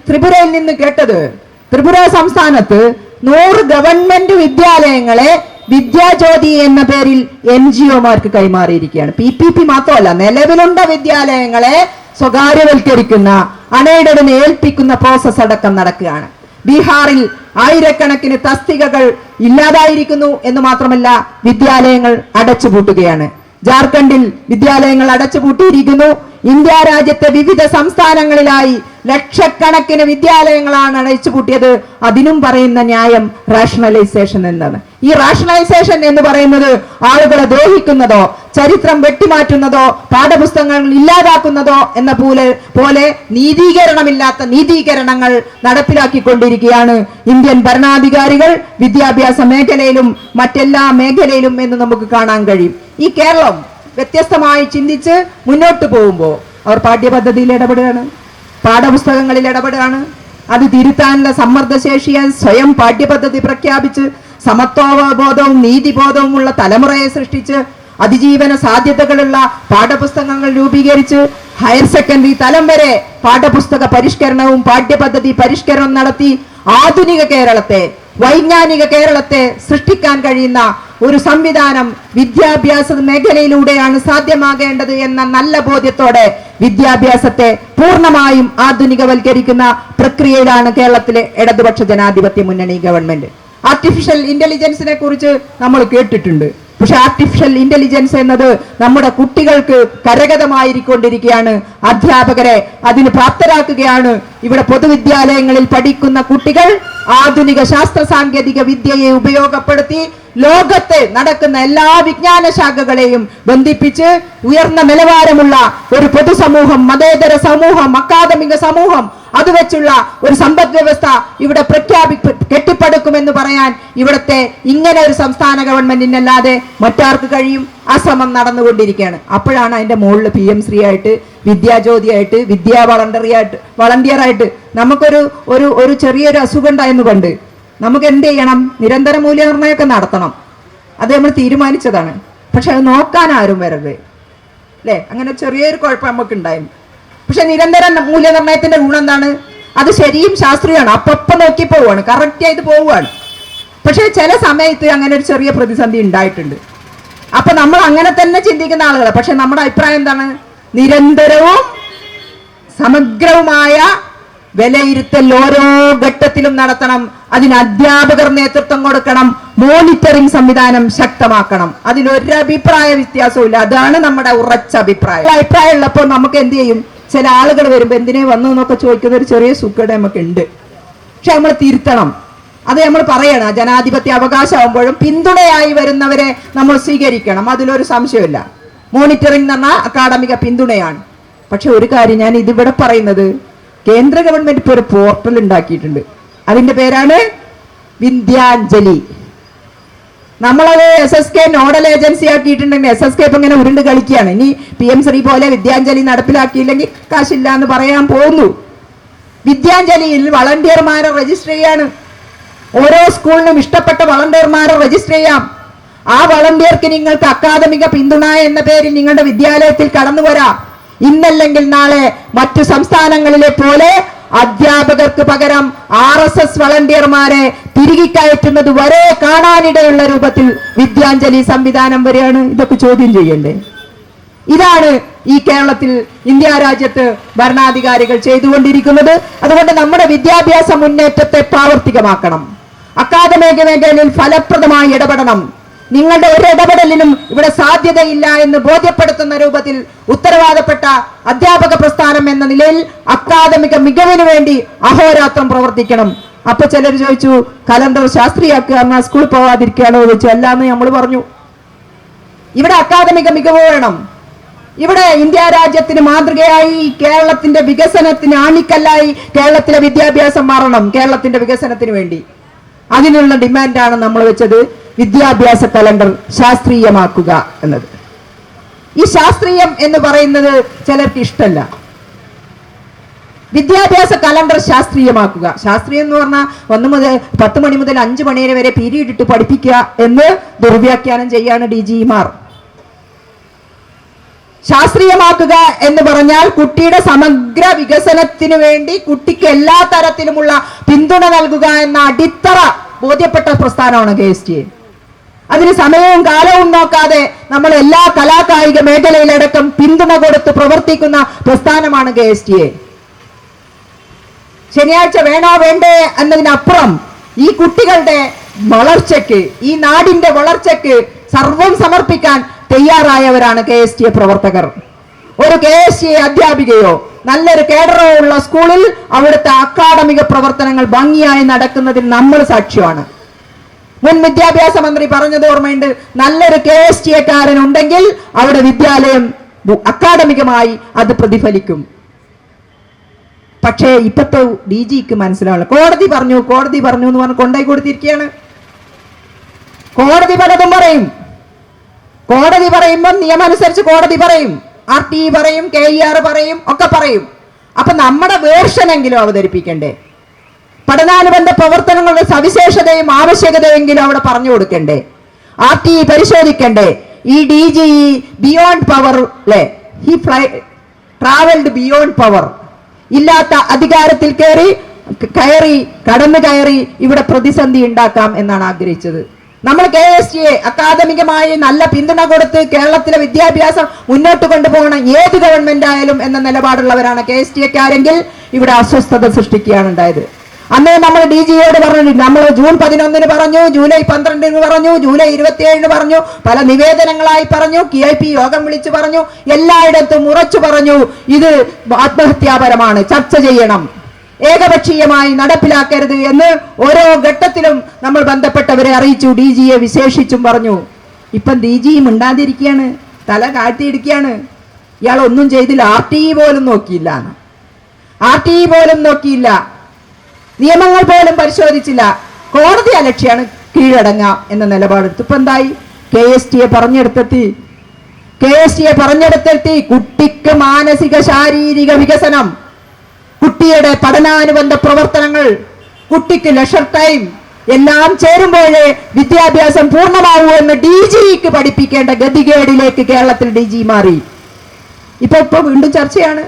ത്രിപുരയിൽ നിന്ന് കേട്ടത്, ത്രിപുര സംസ്ഥാനത്ത് 100 ഗവൺമെന്റ് വിദ്യാലയങ്ങളെ വിദ്യാജ്യോതി എന്ന പേരിൽ NGO-മാർക്ക് കൈമാറിയിരിക്കുകയാണ്. PPP മാത്രമല്ല, നിലവിലുണ്ട വിദ്യാലയങ്ങളെ സ്വകാര്യവൽക്കരിക്കുന്ന, അൺഎയ്ഡഡിനെ ഏൽപ്പിക്കുന്ന പ്രോസസ് അടക്കം നടക്കുകയാണ്. ബീഹാറിൽ ആയിരക്കണക്കിന് തസ്തികകൾ ഇല്ലാതായിരിക്കുന്നു എന്ന് മാത്രമല്ല, വിദ്യാലയങ്ങൾ അടച്ചുപൂട്ടുകയാണ്. ജാർഖണ്ഡിൽ വിദ്യാലയങ്ങൾ അടച്ചുപൂട്ടിയിരിക്കുന്നു. ഇന്ത്യ രാജ്യത്തെ വിവിധ സംസ്ഥാനങ്ങളിലായി ലക്ഷക്കണക്കിന് വിദ്യാലയങ്ങളാണ് അടച്ചുപൂട്ടിയത്. അതിനും പറയുന്ന ന്യായം റാഷണലൈസേഷൻ എന്നാണ്. ഈ റാഷണലൈസേഷൻ എന്ന് പറയുന്നത് ആളുകളെ ദ്രോഹിക്കുന്നതോ ചരിത്രം വെട്ടിമാറ്റുന്നതോ പാഠപുസ്തകങ്ങൾ ഇല്ലാതാക്കുന്നതോ എന്ന പോലെ നീതീകരണമില്ലാത്ത നീതീകരണങ്ങൾ നടപ്പിലാക്കിക്കൊണ്ടിരിക്കുകയാണ് ഇന്ത്യൻ ഭരണാധികാരികൾ വിദ്യാഭ്യാസ മേഖലയിലും മറ്റെല്ലാ മേഖലയിലും എന്ന് നമുക്ക് കാണാൻ കഴിയും. ഈ കേരളം വ്യത്യസ്തമായി ചിന്തിച്ച് മുന്നോട്ട് പോകുമ്പോൾ അവർ പാഠ്യപദ്ധതിയിൽ ഇടപെടുകയാണ്, പാഠപുസ്തകങ്ങളിൽ ഇടപെടുകയാണ്. അത് തിരുത്താനുള്ള സമ്മർദ്ദശേഷിയാൽ സ്വയം പാഠ്യപദ്ധതി പ്രഖ്യാപിച്ച് സമത്വബോധവും നീതിബോധവും ഉള്ള തലമുറയെ സൃഷ്ടിച്ച് അതിജീവന സാധ്യതകളുള്ള പാഠപുസ്തകങ്ങൾ രൂപീകരിച്ച് ഹയർ സെക്കൻഡറി തലം വരെ പാഠപുസ്തക പരിഷ്കരണവും പാഠ്യപദ്ധതി പരിഷ്കരണവും നടത്തി ആധുനിക കേരളത്തെ, വൈജ്ഞാനിക കേരളത്തെ സൃഷ്ടിക്കാൻ കഴിയുന്ന ഒരു സംവിധാനം വിദ്യാഭ്യാസ മേഖലയിലൂടെയാണ് സാധ്യമാകേണ്ടത് എന്ന നല്ല ബോധ്യത്തോടെ വിദ്യാഭ്യാസത്തെ പൂർണ്ണമായും ആധുനികവൽക്കരിക്കുന്ന പ്രക്രിയയിലാണ് കേരളത്തിലെ ഇടതുപക്ഷ ജനാധിപത്യ മുന്നണി ഗവൺമെന്റ്. ആർട്ടിഫിഷ്യൽ ഇന്റലിജൻസിനെ കുറിച്ച് നമ്മൾ കേട്ടിട്ടുണ്ട്. പക്ഷെ ആർട്ടിഫിഷ്യൽ ഇന്റലിജൻസ് എന്നത് നമ്മുടെ കുട്ടികൾക്ക് കരഗതമായിരിക്കൊണ്ടിരിക്കുകയാണ്. അധ്യാപകരെ അതിന് പ്രാപ്തരാക്കുകയാണ്. ഇവിടെ പൊതുവിദ്യാലയങ്ങളിൽ പഠിക്കുന്ന കുട്ടികൾ ആധുനിക ശാസ്ത്ര സാങ്കേതിക വിദ്യയെ ഉപയോഗപ്പെടുത്തി ലോകത്തെ നടക്കുന്ന എല്ലാ വിജ്ഞാന ശാഖകളെയും ബന്ധിപ്പിച്ച് ഉയർന്ന നിലവാരമുള്ള ഒരു പൊതുസമൂഹം, മതേതര സമൂഹം, അക്കാദമിക സമൂഹം, അത് വെച്ചുള്ള ഒരു സമ്പദ് വ്യവസ്ഥ ഇവിടെ കെട്ടിപ്പടുക്കുമെന്ന് പറയാൻ ഇവിടുത്തെ ഇങ്ങനെ ഒരു സംസ്ഥാന ഗവൺമെന്റിനല്ലാതെ മറ്റാർക്ക് കഴിയും? ആ ശ്രമം നടന്നുകൊണ്ടിരിക്കുകയാണ്. അപ്പോഴാണ് അതിന്റെ മുകളിൽ PM ശ്രീ ആയിട്ട്, വിദ്യാജ്യോതിയായിട്ട്, വിദ്യാ വളണ്ടിയറായിട്ട് നമുക്കൊരു ഒരു ഒരു ചെറിയൊരു അസുഖം ഉണ്ടായെന്ന് കണ്ട് നമുക്ക് എന്ത് ചെയ്യണം? നിരന്തര മൂല്യനിർണ്ണയമൊക്കെ നടത്തണം. അത് നമ്മൾ തീരുമാനിച്ചതാണ്. പക്ഷെ അത് നോക്കാൻ ആരും വരരുത്, അല്ലേ? അങ്ങനെ ചെറിയൊരു കുഴപ്പം നമുക്ക് ഉണ്ടായിരുന്നു. പക്ഷെ നിരന്തര മൂല്യനിർണ്ണയത്തിന്റെ ഗുണം എന്താണ്? അത് ശരിയും ശാസ്ത്രീയമാണ്. അപ്പം നോക്കി പോവുകയാണ്, കറക്റ്റ് ആയിട്ട് പോവുകയാണ്. പക്ഷെ ചില സമയത്ത് അങ്ങനെ ഒരു ചെറിയ പ്രതിസന്ധി ഉണ്ടായിട്ടുണ്ട്. അപ്പൊ നമ്മൾ അങ്ങനെ തന്നെ ചിന്തിക്കുന്ന ആളുകളാണ്. പക്ഷെ നമ്മുടെ അഭിപ്രായം എന്താണ്? നിരന്തരവും സമഗ്രവുമായ വിലയിരുത്തൽ ഓരോ ഘട്ടത്തിലും നടത്തണം. അതിന് അധ്യാപകർ നേതൃത്വം കൊടുക്കണം. മോണിറ്ററിംഗ് സംവിധാനം ശക്തമാക്കണം. അതിലൊരു അഭിപ്രായ വ്യത്യാസവും ഇല്ല. അതാണ് നമ്മുടെ ഉറച്ച അഭിപ്രായം. അഭിപ്രായം ഉള്ളപ്പോൾ നമുക്ക് എന്ത് ചെയ്യും? ചില ആളുകൾ വരുമ്പോൾ എന്തിനെ വന്നു എന്നൊക്കെ ചോദിക്കുന്ന ഒരു ചെറിയ സുഖം നമുക്ക് ഉണ്ട്. പക്ഷെ നമ്മൾ തിരുത്തണം. അത് നമ്മൾ പറയണം. ജനാധിപത്യ അവകാശമാകുമ്പോഴും പിന്തുണയായി വരുന്നവരെ നമ്മൾ സ്വീകരിക്കണം. അതിലൊരു സംശയമില്ല. മോണിറ്ററിംഗ് എന്ന് പറഞ്ഞാൽ അക്കാഡമിക പിന്തുണയാണ്. പക്ഷെ ഒരു കാര്യം ഞാൻ ഇതിവിടെ പറയുന്നത്, കേന്ദ്ര ഗവൺമെന്റ് ഇപ്പോൾ ഒരു പോർട്ടൽ ഉണ്ടാക്കിയിട്ടുണ്ട്. അതിന്റെ പേരാണ് വിദ്യാഞ്ജലി. നമ്മളത് SSK നോഡൽ ഏജൻസി ആക്കിയിട്ടുണ്ടെങ്കിൽ SSK ഇപ്പൊ ഇങ്ങനെ ഉരുണ്ട് കളിക്കുകയാണ്. ഇനി PM ശ്രീ പോലെ വിദ്യാഞ്ജലി നടപ്പിലാക്കിയില്ലെങ്കിൽ കാശില്ല എന്ന് പറയാൻ പോകുന്നു. വിദ്യാഞ്ജലിയിൽ വളണ്ടിയർമാരെ രജിസ്റ്റർ ചെയ്യാണ്. ഓരോ സ്കൂളിനും ഇഷ്ടപ്പെട്ട വളണ്ടിയർമാരെ രജിസ്റ്റർ ചെയ്യാം. ആ വളണ്ടിയർക്ക് നിങ്ങൾക്ക് അക്കാദമിക പിന്തുണ എന്ന പേരിൽ നിങ്ങളുടെ വിദ്യാലയത്തിൽ കടന്നു വരാം. ഇന്നല്ലെങ്കിൽ നാളെ മറ്റു സംസ്ഥാനങ്ങളിലെ പോലെ അധ്യാപകർക്ക് പകരം RSS വളണ്ടിയർമാരെ തിരികെ കയറ്റുന്നത് വരെ കാണാനിടയുള്ള രൂപത്തിൽ വിദ്യാഞ്ജലി സംവിധാനം വരെയാണ്. ഇതൊക്കെ ചോദ്യം ചെയ്യണ്ടേ? ഇതാണ് ഈ കേരളത്തിൽ ഇന്ത്യ രാജ്യത്ത് ഭരണാധികാരികൾ ചെയ്തുകൊണ്ടിരിക്കുന്നത്. അതുകൊണ്ട് നമ്മുടെ വിദ്യാഭ്യാസ മുന്നേറ്റത്തെ പ്രാവർത്തികമാക്കണം. അക്കാദമിക മേഖലയിൽ ഫലപ്രദമായി ഇടപെടണം. നിങ്ങളുടെ ഒരു ഇടപെടലിനും ഇവിടെ സാധ്യതയില്ല എന്ന് ബോധ്യപ്പെടുത്തുന്ന രൂപത്തിൽ ഉത്തരവാദപ്പെട്ട അധ്യാപക പ്രസ്ഥാനം എന്ന നിലയിൽ അക്കാദമിക മികവിന് വേണ്ടി അഹോരാത്രം പ്രവർത്തിക്കണം. അപ്പൊ ചിലർ ചോദിച്ചു, കലണ്ടർ ശാസ്ത്രീയാക്കുക എന്നാൽ സ്കൂളിൽ പോവാതിരിക്കുകയാണോ ചോദിച്ചു. അല്ലാന്ന് നമ്മൾ പറഞ്ഞു. ഇവിടെ അക്കാദമിക മികവ് വേണം. ഇവിടെ ഇന്ത്യ രാജ്യത്തിന് മാതൃകയായി കേരളത്തിന്റെ വികസനത്തിന് ആണിക്കല്ലായി കേരളത്തിലെ വിദ്യാഭ്യാസം മാറണം. കേരളത്തിന്റെ വികസനത്തിന് വേണ്ടി അതിനുള്ള ഡിമാൻഡാണ് നമ്മൾ വെച്ചത്. വിദ്യാഭ്യാസ കലണ്ടർ ശാസ്ത്രീയമാക്കുക എന്നത്. ഈ ശാസ്ത്രീയം എന്ന് പറയുന്നത് ചിലർക്ക് ഇഷ്ടമല്ല. വിദ്യാഭ്യാസ കലണ്ടർ ശാസ്ത്രീയമാക്കുക. ശാസ്ത്രീയം എന്ന് പറഞ്ഞാൽ 10 മണി മുതൽ 5 മണി വരെ പീരീഡ് ഇട്ട് പഠിപ്പിക്കുക എന്ന് ദുർവ്യാഖ്യാനം ചെയ്യാണ് DGമാർ. ശാസ്ത്രീയമാക്കുക എന്ന് പറഞ്ഞാൽ കുട്ടിയുടെ സമഗ്ര വികസനത്തിന് വേണ്ടി കുട്ടിക്ക് എല്ലാ തരത്തിലുമുള്ള പിന്തുണ നൽകുക എന്ന അടിത്തറ ബോധ്യപ്പെട്ട പ്രസ്ഥാനമാണ് KSTA. അതിന് സമയവും കാലവും നോക്കാതെ നമ്മൾ എല്ലാ കലാകായിക മേഖലയിലടക്കം പിന്തുണ കൊടുത്ത് പ്രവർത്തിക്കുന്ന പ്രസ്ഥാനമാണ് KSTA. ശനിയാഴ്ച വേണോ വേണ്ടേ എന്നതിനപ്പുറം ഈ കുട്ടികളുടെ വളർച്ചയ്ക്ക്, ഈ നാടിന്റെ വളർച്ചയ്ക്ക് സർവം സമർപ്പിക്കാൻ തയ്യാറായവരാണ് KSTA പ്രവർത്തകർ. ഒരു KSTA അധ്യാപികയോ നല്ലൊരു കേഡറോ ഉള്ള സ്കൂളിൽ അവിടുത്തെ അക്കാഡമിക പ്രവർത്തനങ്ങൾ ഭംഗിയായി നടക്കുന്നതിൽ നമ്മൾ സാക്ഷ്യമാണ്. മുൻ വിദ്യാഭ്യാസ മന്ത്രി പറഞ്ഞത് ഓർമ്മയുണ്ട്, നല്ലൊരു KSTA-കാരൻ ഉണ്ടെങ്കിൽ അവിടെ വിദ്യാലയം അക്കാഡമികമായി അത് പ്രതിഫലിക്കും. പക്ഷേ ഇപ്പത്തെ DGക്ക് മനസ്സിലാവില്ല. കോടതി പറഞ്ഞു എന്ന് പറഞ്ഞ് കൊണ്ടായി കൊടുത്തിരിക്കുകയാണ്. കോടതി പലതും പറയും. കോടതി പറയുമ്പോൾ നിയമമനുസരിച്ച് കോടതി പറയും, RTE പറയും, KER പറയും, ഒക്കെ പറയും. അപ്പൊ നമ്മുടെ വേർഷനെങ്കിലും അവതരിപ്പിക്കണ്ടേ? പഠനാനുബന്ധ പ്രവർത്തനങ്ങളുടെ സവിശേഷതയും ആവശ്യകതയെങ്കിലും അവിടെ പറഞ്ഞു കൊടുക്കണ്ടേ? RTE പരിശോധിക്കണ്ടേ? ഈ DG ബിയോണ്ട് പവർ അല്ലേ, ഹി ട്രാവൽഡ് ബിയോണ്ട് പവർ. ഇല്ലാത്ത അധികാരത്തിൽ കടന്നു കയറി ഇവിടെ പ്രതിസന്ധി ഉണ്ടാക്കാം എന്നാണ് ആഗ്രഹിച്ചത്. നമ്മൾ KSTA അക്കാദമികമായി നല്ല പിന്തുണ കൊടുത്ത് കേരളത്തിലെ വിദ്യാഭ്യാസം മുന്നോട്ട് കൊണ്ടുപോകണം ഏത് ഗവൺമെന്റ് ആയാലും എന്ന നിലപാടുള്ളവരാണ് KSTA-ക്കാരെങ്കിൽ ഇവിടെ അസ്വസ്ഥത സൃഷ്ടിക്കുകയാണ് ഉണ്ടായത്. അന്നേ നമ്മൾ DGയോട് പറഞ്ഞു, നമ്മൾ ജൂൺ 11 പറഞ്ഞു, ജൂലൈ 12 പറഞ്ഞു, ജൂലൈ 27 പറഞ്ഞു, പല നിവേദനങ്ങളായി പറഞ്ഞു, KIP യോഗം വിളിച്ചു പറഞ്ഞു, എല്ലായിടത്തും ഉറച്ചു പറഞ്ഞു ഇത് ആത്മഹത്യാപരമാണ്, ചർച്ച ചെയ്യണം, ഏകപക്ഷീയമായി നടപ്പിലാക്കരുത് എന്ന് ഓരോ ഘട്ടത്തിലും നമ്മൾ ബന്ധപ്പെട്ടവരെ അറിയിച്ചു. DGയെ വിശേഷിച്ചും പറഞ്ഞു. ഇപ്പം DG മിണ്ടാതിരിക്കുകയാണ്, തല കാഴ്ത്തിയിരിക്കുകയാണ്. ഇയാൾ ഒന്നും ചെയ്തില്ല, RTE പോലും നോക്കിയില്ല, നിയമങ്ങൾ പോലും പരിശോധിച്ചില്ല, കോടതി അലക്ഷ്യാണ്, കീഴടങ്ങാം എന്ന നിലപാടെടുത്തു. ഇപ്പൊ എന്തായി? KSTA പറഞ്ഞെടുത്തെത്തി കുട്ടിക്ക് മാനസിക ശാരീരിക വികസനം, കുട്ടിയുടെ പഠനാനുബന്ധ പ്രവർത്തനങ്ങൾ, കുട്ടിക്ക് ലെഷർ ടൈം എല്ലാം ചേരുമ്പോഴേ വിദ്യാഭ്യാസം പൂർണ്ണമാവൂ എന്ന് DGക്ക് പഠിപ്പിക്കേണ്ട ഗതികേടിലേക്ക് കേരളത്തിൽ DG മാറി. ഇപ്പൊ വീണ്ടും ചർച്ചയാണ്.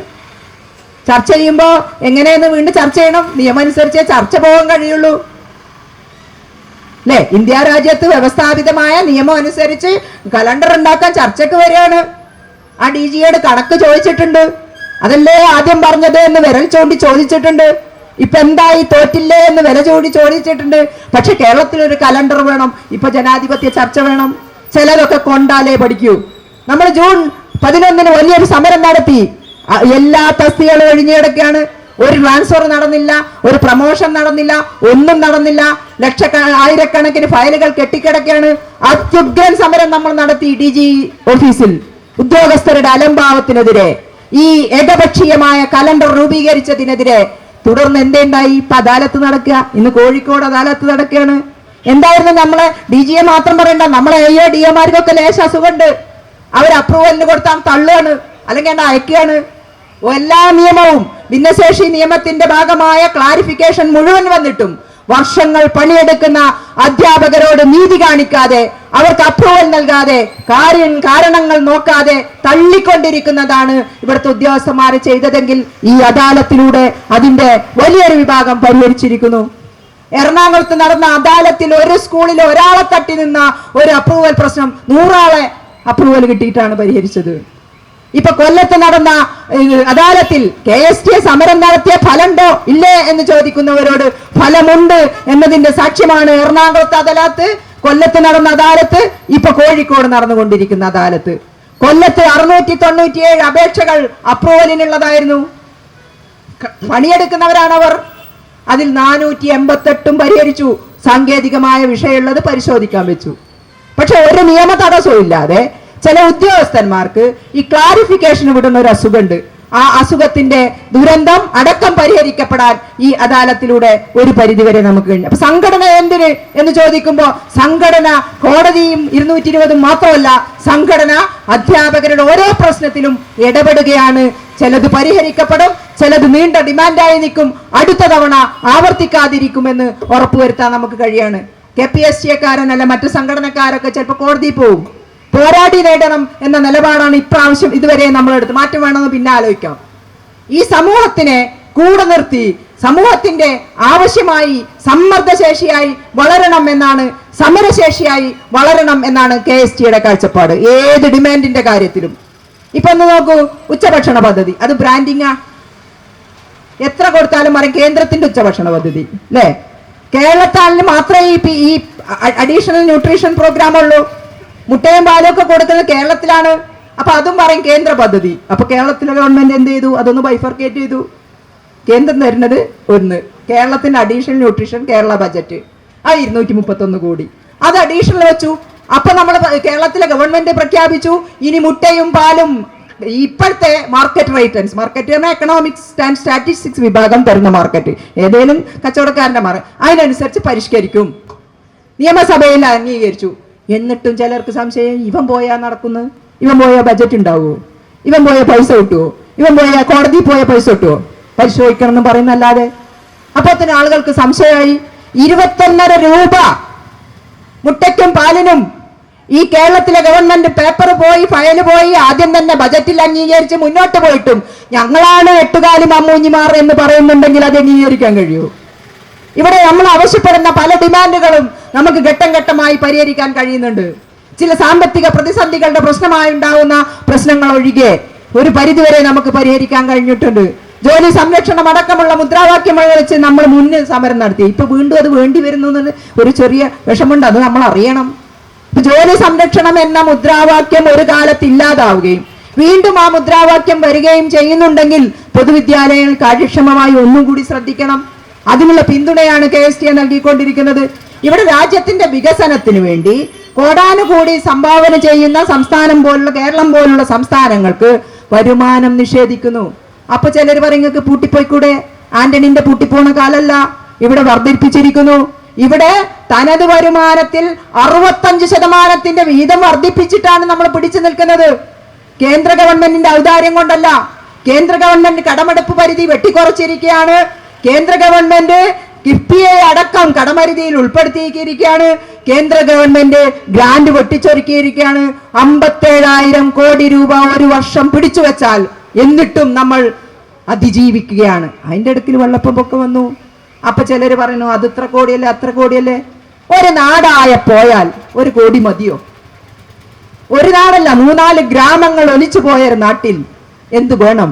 ചർച്ച ചെയ്യുമ്പോ എങ്ങനെയെന്ന് വീണ്ടും ചർച്ച ചെയ്യണം. നിയമമനുസരിച്ച് ചർച്ച പോകാൻ കഴിയുള്ളൂ അല്ലേ? ഇന്ത്യ രാജ്യത്ത് വ്യവസ്ഥാപിതമായ നിയമം അനുസരിച്ച് കലണ്ടർ ഉണ്ടാക്കാൻ ചർച്ചയ്ക്ക് വരികയാണ്. ആ DGയോട് കണക്ക് ചോദിച്ചിട്ടുണ്ട്. അതല്ലേ ആദ്യം പറഞ്ഞത് എന്ന് വിരൽ ചൂണ്ടി ചോദിച്ചിട്ടുണ്ട്. ഇപ്പൊ എന്തായി? തോറ്റില്ലേ എന്ന് വില ചൂണ്ടി ചോദിച്ചിട്ടുണ്ട്. പക്ഷെ കേരളത്തിൽ ഒരു കലണ്ടർ വേണം. ഇപ്പൊ ജനാധിപത്യ ചർച്ച വേണം. ചിലരൊക്കെ കൊണ്ടാലേ പഠിക്കൂ. നമ്മൾ ജൂൺ 11 വലിയൊരു സമരം നടത്തി. എല്ലാ തസ്തികകളും ഒഴിഞ്ഞുകിടക്കുകയാണ്. ഒരു ട്രാൻസ്ഫർ നടന്നില്ല, ഒരു പ്രമോഷൻ നടന്നില്ല, ഒന്നും നടന്നില്ല. ആയിരക്കണക്കിന് ഫയലുകൾ കെട്ടിക്കിടക്കുകയാണ്. അത്യുഗ്രൻ സമരം നമ്മൾ നടത്തി DG ഓഫീസിൽ. ഉദ്യോഗസ്ഥരുടെ അലംഭാവത്തിനെതിരെ, ഈ ഏകപക്ഷീയമായ കലണ്ടർ രൂപീകരിച്ചതിനെതിരെ. തുടർന്ന് എന്തുണ്ടായി? ഇപ്പൊ അദാലത്ത് നടക്കുക. ഇന്ന് കോഴിക്കോട് അദാലത്ത് നടക്കുകയാണ്. എന്തായിരുന്നു? നമ്മളെ DGയെ മാത്രം പറയണ്ട, നമ്മളെ AODAമാർക്കൊക്കെ ലേശ അസുഖമുണ്ട്. അവർ അപ്രൂവലിന് കൊടുത്താൽ തള്ളുകയാണ്, അല്ലെങ്കിൽ അയക്കുകയാണ്. എല്ലാ നിയമവും ഭിന്നശേഷി നിയമത്തിന്റെ ഭാഗമായ ക്ലാരിഫിക്കേഷൻ മുഴുവൻ വന്നിട്ടും വർഷങ്ങൾ പണിയെടുക്കുന്ന അധ്യാപകരോട് നീതി കാണിക്കാതെ, അവർക്ക് അപ്രൂവൽ നൽകാതെ, കാരണങ്ങൾ നോക്കാതെ തള്ളിക്കൊണ്ടിരിക്കുന്നതാണ് ഇവിടുത്തെ ഉദ്യോഗസ്ഥന്മാർ ചെയ്തതെങ്കിൽ ഈ അദാലത്തിലൂടെ അതിന്റെ വലിയൊരു വിഭാഗം പരിഹരിച്ചിരിക്കുന്നു. എറണാകുളത്ത് നടന്ന അദാലത്തിൽ ഒരു സ്കൂളിൽ ഒരാളെ തട്ടി നിന്ന ഒരു അപ്രൂവൽ പ്രശ്നം 100 ആളെ അപ്രൂവൽ കിട്ടിയിട്ടാണ് പരിഹരിച്ചത്. ഇപ്പൊ കൊല്ലത്ത് നടന്ന അദാലത്തിൽ KST സമരം നടത്തിയ ഫലമുണ്ടോ ഇല്ലേ എന്ന് ചോദിക്കുന്നവരോട് ഫലമുണ്ട് എന്നതിന്റെ സാക്ഷ്യമാണ് എറണാകുളത്ത് അദാലത്ത്, കൊല്ലത്ത് നടന്ന അദാലത്ത്, ഇപ്പൊ കോഴിക്കോട് നടന്നുകൊണ്ടിരിക്കുന്ന അദാലത്ത്. കൊല്ലത്ത് 697 അപേക്ഷകൾ അപ്രൂവലിനുള്ളതായിരുന്നു. പണിയെടുക്കുന്നവരാണവർ. അതിൽ 488 പരിഹരിച്ചു. സാങ്കേതികമായ വിഷയമുള്ളത് പരിശോധിക്കാൻ വെച്ചു. പക്ഷെ ഒരു നിയമ തടസ്സവും ഇല്ലാതെ ചില ഉദ്യോഗസ്ഥന്മാർക്ക് ഈ ക്ലാരിഫിക്കേഷൻ വിടുന്ന ഒരു അസുഖമുണ്ട്. ആ അസുഖത്തിന്റെ ദുരന്തം അടക്കം പരിഹരിക്കപ്പെടാൻ ഈ അദാലത്തിലൂടെ ഒരു പരിധിവരെ നമുക്ക് കഴിഞ്ഞു. അപ്പൊ സംഘടന എന്തിന് എന്ന് ചോദിക്കുമ്പോൾ സംഘടന കോടതിയും 220 മാത്രമല്ല, സംഘടന അധ്യാപകരുടെ ഓരോ പ്രശ്നത്തിലും ഇടപെടുകയാണ്. ചിലത് പരിഹരിക്കപ്പെടും, ചിലത് നീണ്ട ഡിമാൻഡായി നിൽക്കും, അടുത്ത തവണ ആവർത്തിക്കാതിരിക്കുമെന്ന് ഉറപ്പുവരുത്താൻ നമുക്ക് കഴിയാണ്. KPSTക്കാരനല്ല മറ്റു സംഘടനക്കാരൊക്കെ ചിലപ്പോൾ കോടതിയിൽ പോകും. പോരാടി നേടണം എന്ന നിലപാടാണ് ഇപ്രാവശ്യം ഇതുവരെ നമ്മളെടുത്ത്. മാറ്റം വേണമെന്ന് പിന്നെ ആലോചിക്കാം. ഈ സമൂഹത്തിനെ കൂടെ നിർത്തി സമൂഹത്തിന്റെ ആവശ്യമായി സമ്മർദ്ദശേഷിയായി വളരണം എന്നാണ്, സമരശേഷിയായി വളരണം എന്നാണ് KSTയുടെ കാഴ്ചപ്പാട് ഏത് ഡിമാൻഡിന്റെ കാര്യത്തിലും. ഇപ്പൊ ഒന്ന് നോക്കൂ, ഉച്ചഭക്ഷണ പദ്ധതി, അത് ബ്രാൻഡിങ്ങാ. എത്ര കൊടുത്താലും പറയും കേന്ദ്രത്തിന്റെ ഉച്ചഭക്ഷണ പദ്ധതി അല്ലേ. കേരളത്താലിന് മാത്രമേ ഈ അഡീഷണൽ ന്യൂട്രീഷൻ പ്രോഗ്രാം ഉള്ളൂ. മുട്ടയും പാലും ഒക്കെ കൊടുക്കുന്നത് കേരളത്തിലാണ്. അപ്പൊ അതും പറയും കേന്ദ്ര പദ്ധതി. അപ്പൊ കേരളത്തിലെ ഗവൺമെന്റ് എന്ത് ചെയ്തു? അതൊന്ന് ബൈഫർക്കേറ്റ് ചെയ്തു. കേന്ദ്രം തരുന്നത് ഒന്ന്, കേരളത്തിന്റെ അഡീഷണൽ ന്യൂട്രീഷൻ കേരള ബജറ്റ് അത് 231 കോടി, അത് അഡീഷണൽ വെച്ചു. അപ്പൊ നമ്മൾ കേരളത്തിലെ ഗവൺമെന്റ് പ്രഖ്യാപിച്ചു ഇനി മുട്ടയും പാലും ഇപ്പോഴത്തെ മാർക്കറ്റ് റേറ്റൻസ്, മാർക്കറ്റ് എക്കണോമിക്സ് ആൻഡ് സ്റ്റാറ്റിസ്റ്റിക്സ് വിഭാഗം തരുന്ന മാർക്കറ്റ്, ഏതെങ്കിലും കച്ചവടക്കാരന്റെ അതിനനുസരിച്ച് പരിഷ്കരിക്കും. നിയമസഭയിൽ അംഗീകരിച്ചു. എന്നിട്ടും ചിലർക്ക് സംശയം, ഇവൻ പോയാ നടക്കുന്നത്, ഇവൻ പോയാൽ ബജറ്റ് ഉണ്ടാവുമോ, ഇവൻ പോയാൽ പൈസ കിട്ടുമോ, ഇവൻ പോയാൽ കോടതി പോയാൽ പൈസ കിട്ടുമോ, പരിശോധിക്കണം എന്ന് പറയുന്നല്ലാതെ. അപ്പൊ തന്നെ ആളുകൾക്ക് സംശയമായി. 21.5 രൂപ മുട്ടയ്ക്കും പാലിനും ഈ കേരളത്തിലെ ഗവൺമെന്റ് പേപ്പർ പോയി, ഫയൽ പോയി, ആദ്യം തന്നെ ബജറ്റിൽ അംഗീകരിച്ച് മുന്നോട്ട് പോയിട്ടും ഞങ്ങളാണ് എട്ടുകാലി മമ്മൂഞ്ഞിമാർ എന്ന് പറയുന്നുണ്ടെങ്കിൽ അത് അംഗീകരിക്കാൻ കഴിയൂ? ഇവിടെ നമ്മൾ ആവശ്യപ്പെടുന്ന പല ഡിമാൻഡുകളും നമുക്ക് ഘട്ടം ഘട്ടമായി പരിഹരിക്കാൻ കഴിയുന്നുണ്ട്. ചില സാമ്പത്തിക പ്രതിസന്ധികളുടെ പ്രശ്നമായി ഉണ്ടാവുന്ന പ്രശ്നങ്ങൾ ഒഴികെ ഒരു പരിധിവരെ നമുക്ക് പരിഹരിക്കാൻ കഴിഞ്ഞിട്ടുണ്ട്. ജോലി സംരക്ഷണം അടക്കമുള്ള മുദ്രാവാക്യങ്ങൾ വെച്ച് നമ്മൾ മുന്നിൽ സമരം നടത്തി. ഇപ്പൊ വീണ്ടും അത് വേണ്ടി വരുന്നു എന്നത് ഒരു ചെറിയ വിഷമുണ്ട്, അത് നമ്മൾ അറിയണം. ജോലി സംരക്ഷണം എന്ന മുദ്രാവാക്യം ഒരു കാലത്ത് ഇല്ലാതാവുകയും വീണ്ടും ആ മുദ്രാവാക്യം വരികയും ചെയ്യുന്നുണ്ടെങ്കിൽ പൊതുവിദ്യാലയങ്ങൾ കാര്യക്ഷമമായി ഒന്നും കൂടി ശ്രദ്ധിക്കണം. അതിനുള്ള പിന്തുണയാണ് KST നൽകിക്കൊണ്ടിരിക്കുന്നത്. ഇവിടെ രാജ്യത്തിന്റെ വികസനത്തിന് വേണ്ടി കോടാനുകൂടി സംഭാവന ചെയ്യുന്ന സംസ്ഥാനം പോലുള്ള, കേരളം പോലുള്ള സംസ്ഥാനങ്ങൾക്ക് വരുമാനം നിഷേധിക്കുന്നു. അപ്പൊ ചിലർ പറയുന്നത് പൂട്ടിപ്പോയിക്കൂടെ? ആന്റണിന്റെ പൂട്ടിപ്പോണ കാലല്ല, ഇവിടെ വർദ്ധിപ്പിച്ചിരിക്കുന്നു. ഇവിടെ തനത് വരുമാനത്തിൽ 65% വീതം വർദ്ധിപ്പിച്ചിട്ടാണ് നമ്മൾ പിടിച്ചു നിൽക്കുന്നത്. കേന്ദ്ര ഗവൺമെന്റിന്റെ ഔദാര്യം കൊണ്ടല്ല. കേന്ദ്ര ഗവൺമെന്റ് കടമെടുപ്പ് പരിധി വെട്ടിക്കുറച്ചിരിക്കുകയാണ്. കേന്ദ്ര ഗവൺമെന്റ് കിഫ്ബിയെ അടക്കം കടമരുതിയിൽ ഉൾപ്പെടുത്തിയിരിക്കുകയാണ്. കേന്ദ്ര ഗവൺമെന്റ് ഗ്രാന്റ് വെട്ടിച്ചൊരുക്കിയിരിക്കുകയാണ്. 57,000 കോടി രൂപ ഒരു വർഷം പിടിച്ചു വെച്ചാൽ എന്നിട്ടും നമ്മൾ അതിജീവിക്കുകയാണ്. അതിന്റെ ഇടയ്ക്ക് വെള്ളപ്പൊക്കം വന്നു. അപ്പൊ ചിലര് പറയുന്നു അത് ഇത്ര കോടിയല്ലേ, അത്ര കോടിയല്ലേ. ഒരു നാടായ പോയാൽ 1 കോടി മതിയോ? ഒരു നാടല്ല, 3-4 ഗ്രാമങ്ങൾ ഒലിച്ചു പോയ നാട്ടിൽ എന്ത് വേണം?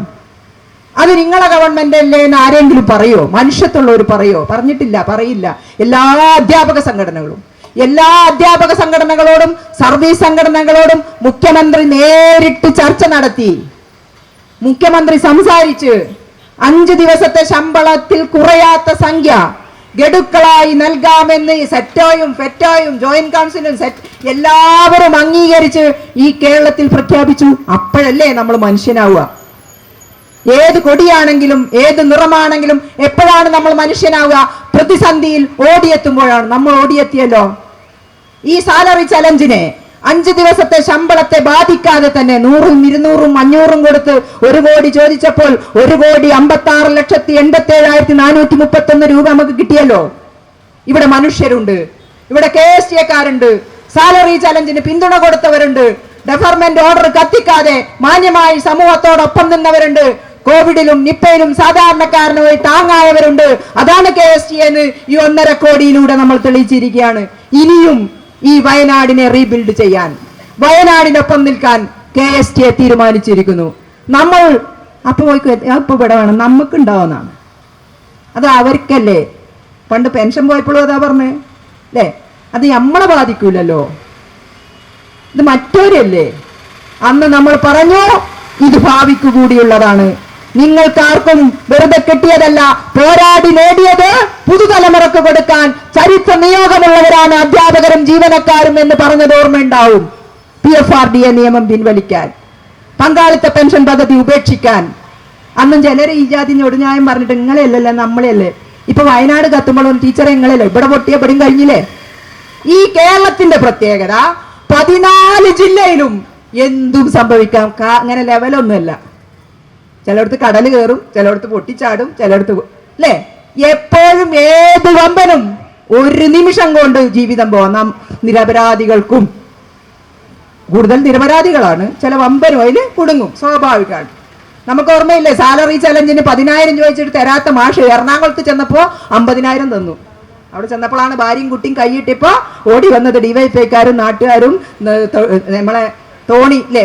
അത് നിങ്ങളെ ഗവൺമെന്റ് അല്ലേ എന്ന് ആരെങ്കിലും പറയോ? മനുഷ്യത്തുള്ളവർ പറയോ? പറഞ്ഞിട്ടില്ല, പറയില്ല. എല്ലാ അധ്യാപക സംഘടനകളോടും സർവീസ് സംഘടനകളോടും മുഖ്യമന്ത്രി നേരിട്ട് ചർച്ച നടത്തി. മുഖ്യമന്ത്രി സംസാരിച്ച് 5 ദിവസത്തെ ശമ്പളത്തിൽ കുറയാത്ത സംഖ്യ ഗഡുക്കളായി നൽകാമെന്ന് സെറ്റോയും ഫെറ്റോയും ജോയിന്റ് കൗൺസിലും എല്ലാവരും അംഗീകരിച്ച് ഈ കേരളത്തിൽ പ്രഖ്യാപിച്ചു. അപ്പോഴല്ലേ നമ്മൾ മനുഷ്യനാവുക? ഏത് കൊടിയാണെങ്കിലും ഏത് നിറമാണെങ്കിലും എപ്പോഴാണ് നമ്മൾ മനുഷ്യനാവുക? പ്രതിസന്ധിയിൽ ഓടിയെത്തുമ്പോഴാണ്. നമ്മൾ ഓടിയെത്തിയല്ലോ. ഈ സാലറി ചലഞ്ചിനെ 5 ദിവസത്തെ ശമ്പളത്തെ ബാധിക്കാതെ തന്നെ 100ഉം 200ഉം 500ഉം കൊടുത്ത് 1 കോടി ചോദിച്ചപ്പോൾ 1,56,87,431 രൂപ നമുക്ക് കിട്ടിയല്ലോ. ഇവിടെ മനുഷ്യരുണ്ട്, ഇവിടെ KSTക്കാരുണ്ട്, സാലറി ചലഞ്ചിന് പിന്തുണ കൊടുത്തവരുണ്ട്, ഡെഫർമെന്റ് ഓർഡർ കത്തിക്കാതെ മാന്യമായി സമൂഹത്തോടൊപ്പം നിന്നവരുണ്ട്, കോവിഡിലും നിപ്പയിലും സാധാരണക്കാരനുമായി താങ്ങായവരുണ്ട്. അതാണ് KST എന്ന് ഈ 1.5 കോടിയിലൂടെ നമ്മൾ തെളിയിച്ചിരിക്കുകയാണ്. ഇനിയും ഈ വയനാടിനെ റീബിൽഡ് ചെയ്യാൻ, വയനാടിനൊപ്പം നിൽക്കാൻ KSTA തീരുമാനിച്ചിരിക്കുന്നു. നമ്മൾ അപ്പോൾ അപ്പോൾ ഇവിടെ വേണം നമുക്കുണ്ടാവുന്നതാണ്. അത് അവർക്കല്ലേ? പണ്ട് പെൻഷൻ പോയപ്പോഴും അതാ പറഞ്ഞേ അല്ലേ? അത് നമ്മളെ ബാധിക്കൂലല്ലോ, ഇത് മറ്റവരല്ലേ. അന്ന് നമ്മൾ പറഞ്ഞു ഇത് ഭാവിക്കു കൂടിയുള്ളതാണ്, നിങ്ങൾക്കാർക്കും വെറുതെ കിട്ടിയതല്ല, പോരാടി നേടിയത് പുതുതലമുറക്ക് കൊടുക്കാൻ ചരിത്ര നിയോഗമുള്ളവരാണ് അധ്യാപകരും ജീവനക്കാരും എന്ന് പറഞ്ഞത് ഓർമ്മയുണ്ടാവും. PFRDA നിയമം പിൻവലിക്കാൻ, പങ്കാളിത്ത പെൻഷൻ പദ്ധതി ഉപേക്ഷിക്കാൻ. അന്നും ചിലർ ഈ ജാതി ഞൊടിഞ്ഞായം പറഞ്ഞിട്ട് നിങ്ങളെയല്ലേ നമ്മളെയല്ലേ. ഇപ്പൊ വയനാട് കത്തുമ്പോഴും ടീച്ചറെ നിങ്ങളല്ലേ, ഇവിടെ പൊട്ടിയ പടിയും കഴിഞ്ഞില്ലേ. ഈ കേരളത്തിന്റെ പ്രത്യേകത 14 ജില്ലയിലും എന്തും സംഭവിക്കാം. അങ്ങനെ ലെവലൊന്നുമല്ല. ചിലയിടത്ത് കടൽ കയറും, ചിലയിടത്ത് പൊട്ടിച്ചാടും, ചിലയിടത്ത് അല്ലേ. എപ്പോഴും ഏത് വമ്പനും ഒരു നിമിഷം കൊണ്ട് ജീവിതം പോകാം. നിരപരാധികൾക്കും കൂടുതൽ നിരപരാധികളാണ്, ചില വമ്പനും അതിൽ കുടുങ്ങും, സ്വാഭാവികമാണ്. നമുക്ക് ഓർമ്മയില്ലേ സാലറി ചലഞ്ചിന് 10,000 ചോദിച്ചിട്ട് തരാത്ത മാഷ് എറണാകുളത്ത് ചെന്നപ്പോ 50,000 തന്നു. അവിടെ ചെന്നപ്പോഴാണ് ഭാര്യയും കുട്ടിയും കൈയിട്ടിപ്പോ ഓടി വന്നത് ഡിവൈഎഫ്ഐക്കാരും നാട്ടുകാരും നമ്മളെ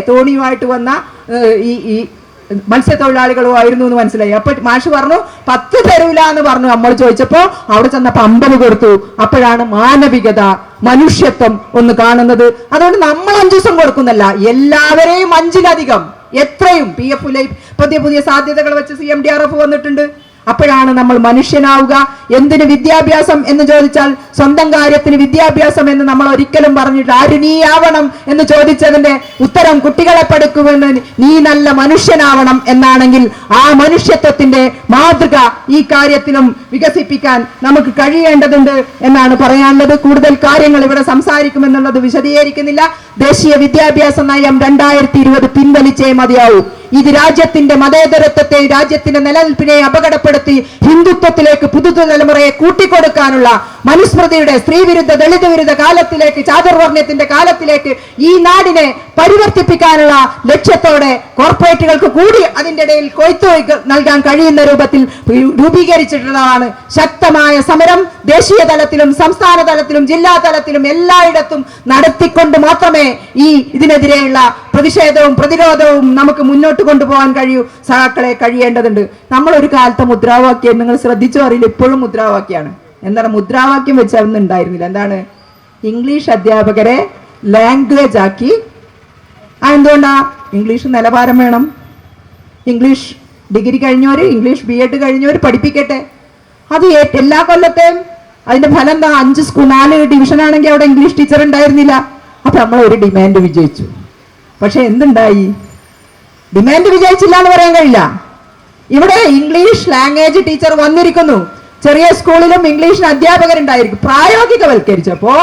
തോണിയുമായിട്ട് വന്ന ഈ മത്സ്യത്തൊഴിലാളികളുമായിരുന്നു എന്ന് മനസ്സിലായി. അപ്പൊ മാഷ് പറഞ്ഞു 10 തരൂല എന്ന് പറഞ്ഞു. നമ്മൾ ചോദിച്ചപ്പോ അവിടെ ചെന്നപ്പോ 50 കൊടുത്തു. അപ്പോഴാണ് മാനവികത, മനുഷ്യത്വം ഒന്ന് കാണുന്നത്. അതുകൊണ്ട് നമ്മൾ 5 ദിവസം കൊടുക്കുന്നല്ല, എല്ലാവരെയും 5-ലധികം എത്രയും PF-ലെ പുതിയ സാധ്യതകൾ വെച്ച് CMDRF വന്നിട്ടുണ്ട്. അപ്പോഴാണ് നമ്മൾ മനുഷ്യനാവുക. എന്തിന് വിദ്യാഭ്യാസം എന്ന് ചോദിച്ചാൽ സ്വന്തം കാര്യത്തിന് വിദ്യാഭ്യാസം എന്ന് നമ്മൾ ഒരിക്കലും പറഞ്ഞിട്ട് ആര് നീ ആവണം എന്ന് ചോദിച്ചതിന്റെ ഉത്തരം കുട്ടികളെ പഠിക്കുമെന്ന് നീ നല്ല മനുഷ്യനാവണം എന്നാണെങ്കിൽ ആ മനുഷ്യത്വത്തിന്റെ മാതൃക ഈ കാര്യത്തിലും വികസിപ്പിക്കാൻ നമുക്ക് കഴിയേണ്ടതുണ്ട് എന്നാണ് പറയാനുള്ളത്. കൂടുതൽ കാര്യങ്ങൾ ഇവിടെ സംസാരിക്കുമെന്നുള്ളത് വിശദീകരിക്കുന്നില്ല. ദേശീയ വിദ്യാഭ്യാസ നയം 2020 പിൻവലിച്ചേ മതിയാവൂ. ഇത് രാജ്യത്തിന്റെ മതേതരത്വത്തെ, രാജ്യത്തിന്റെ നിലനിൽപ്പിനെ അപകടപ്പെടുത്തി ഹിന്ദുത്വത്തിലേക്ക് പുതുതലമുറയെ കൂട്ടിക്കൊടുക്കാനുള്ള മനുസ്മൃതിയുടെ സ്ത്രീവിരുദ്ധ ദളിത് വിരുദ്ധ കാലത്തിലേക്ക്, ചാതുർവർണ്ണയത്തിന്റെ കാലത്തിലേക്ക് ഈ നാടിനെ പരിവർത്തിപ്പിക്കാനുള്ള ലക്ഷ്യത്തോടെ കോർപ്പറേറ്റുകൾക്ക് കൂടി അതിന്റെ ഇടയിൽ കൊയ്ത്തു നൽകാൻ കഴിയുന്ന രൂപത്തിൽ രൂപീകരിച്ചിട്ടുള്ളതാണ് ശക്തമായ സമരം. ദേശീയ തലത്തിലും സംസ്ഥാന തലത്തിലും ജില്ലാ തലത്തിലും എല്ലായിടത്തും നടത്തിക്കൊണ്ട് മാത്രമേ ഇതിനെതിരെയുള്ള പ്രതിഷേധവും പ്രതിരോധവും നമുക്ക് മുന്നോട്ട് കൊണ്ടുപോകാൻ കഴിയേണ്ടതുണ്ട്. നമ്മൾ ഒരു കാലത്തെ മുദ്രാവാക്യം നിങ്ങൾ ശ്രദ്ധിച്ചു അറിയില്ല, ഇപ്പോഴും മുദ്രാവാക്യമാണ്. എന്താണ് മുദ്രാവാക്യം വെച്ചൊന്നും ഉണ്ടായിരുന്നില്ല. എന്താണ്? ഇംഗ്ലീഷ് അധ്യാപകരെ ലാംഗ്വേജ് ആക്കി. എന്തുകൊണ്ടാ? ഇംഗ്ലീഷ് നിലവാരം വേണം. ഇംഗ്ലീഷ് ഡിഗ്രി കഴിഞ്ഞവര്, ഇംഗ്ലീഷ് BEd കഴിഞ്ഞവര് പഠിപ്പിക്കട്ടെ. അത് എല്ലാ കൊല്ലത്തെയും അതിന്റെ ഫലം എന്താ? 4 ഡിവിഷൻ ആണെങ്കിൽ അവിടെ ഇംഗ്ലീഷ് ടീച്ചർ ഉണ്ടായിരുന്നില്ല. അപ്പൊ നമ്മൾ ഒരു ഡിമാൻഡ് വിജയിച്ചു. പക്ഷെ എന്തുണ്ടായി? ഡിമാൻഡ് വിജയിച്ചില്ല എന്ന് പറയാൻ കഴിയില്ല. ഇവിടെ ഇംഗ്ലീഷ് ലാംഗ്വേജ് ടീച്ചർ വന്നിരിക്കുന്നു. ചെറിയ സ്കൂളിലും ഇംഗ്ലീഷിന് അധ്യാപകരുണ്ടായിരിക്കും. പ്രായോഗികവൽക്കരിച്ചപ്പോ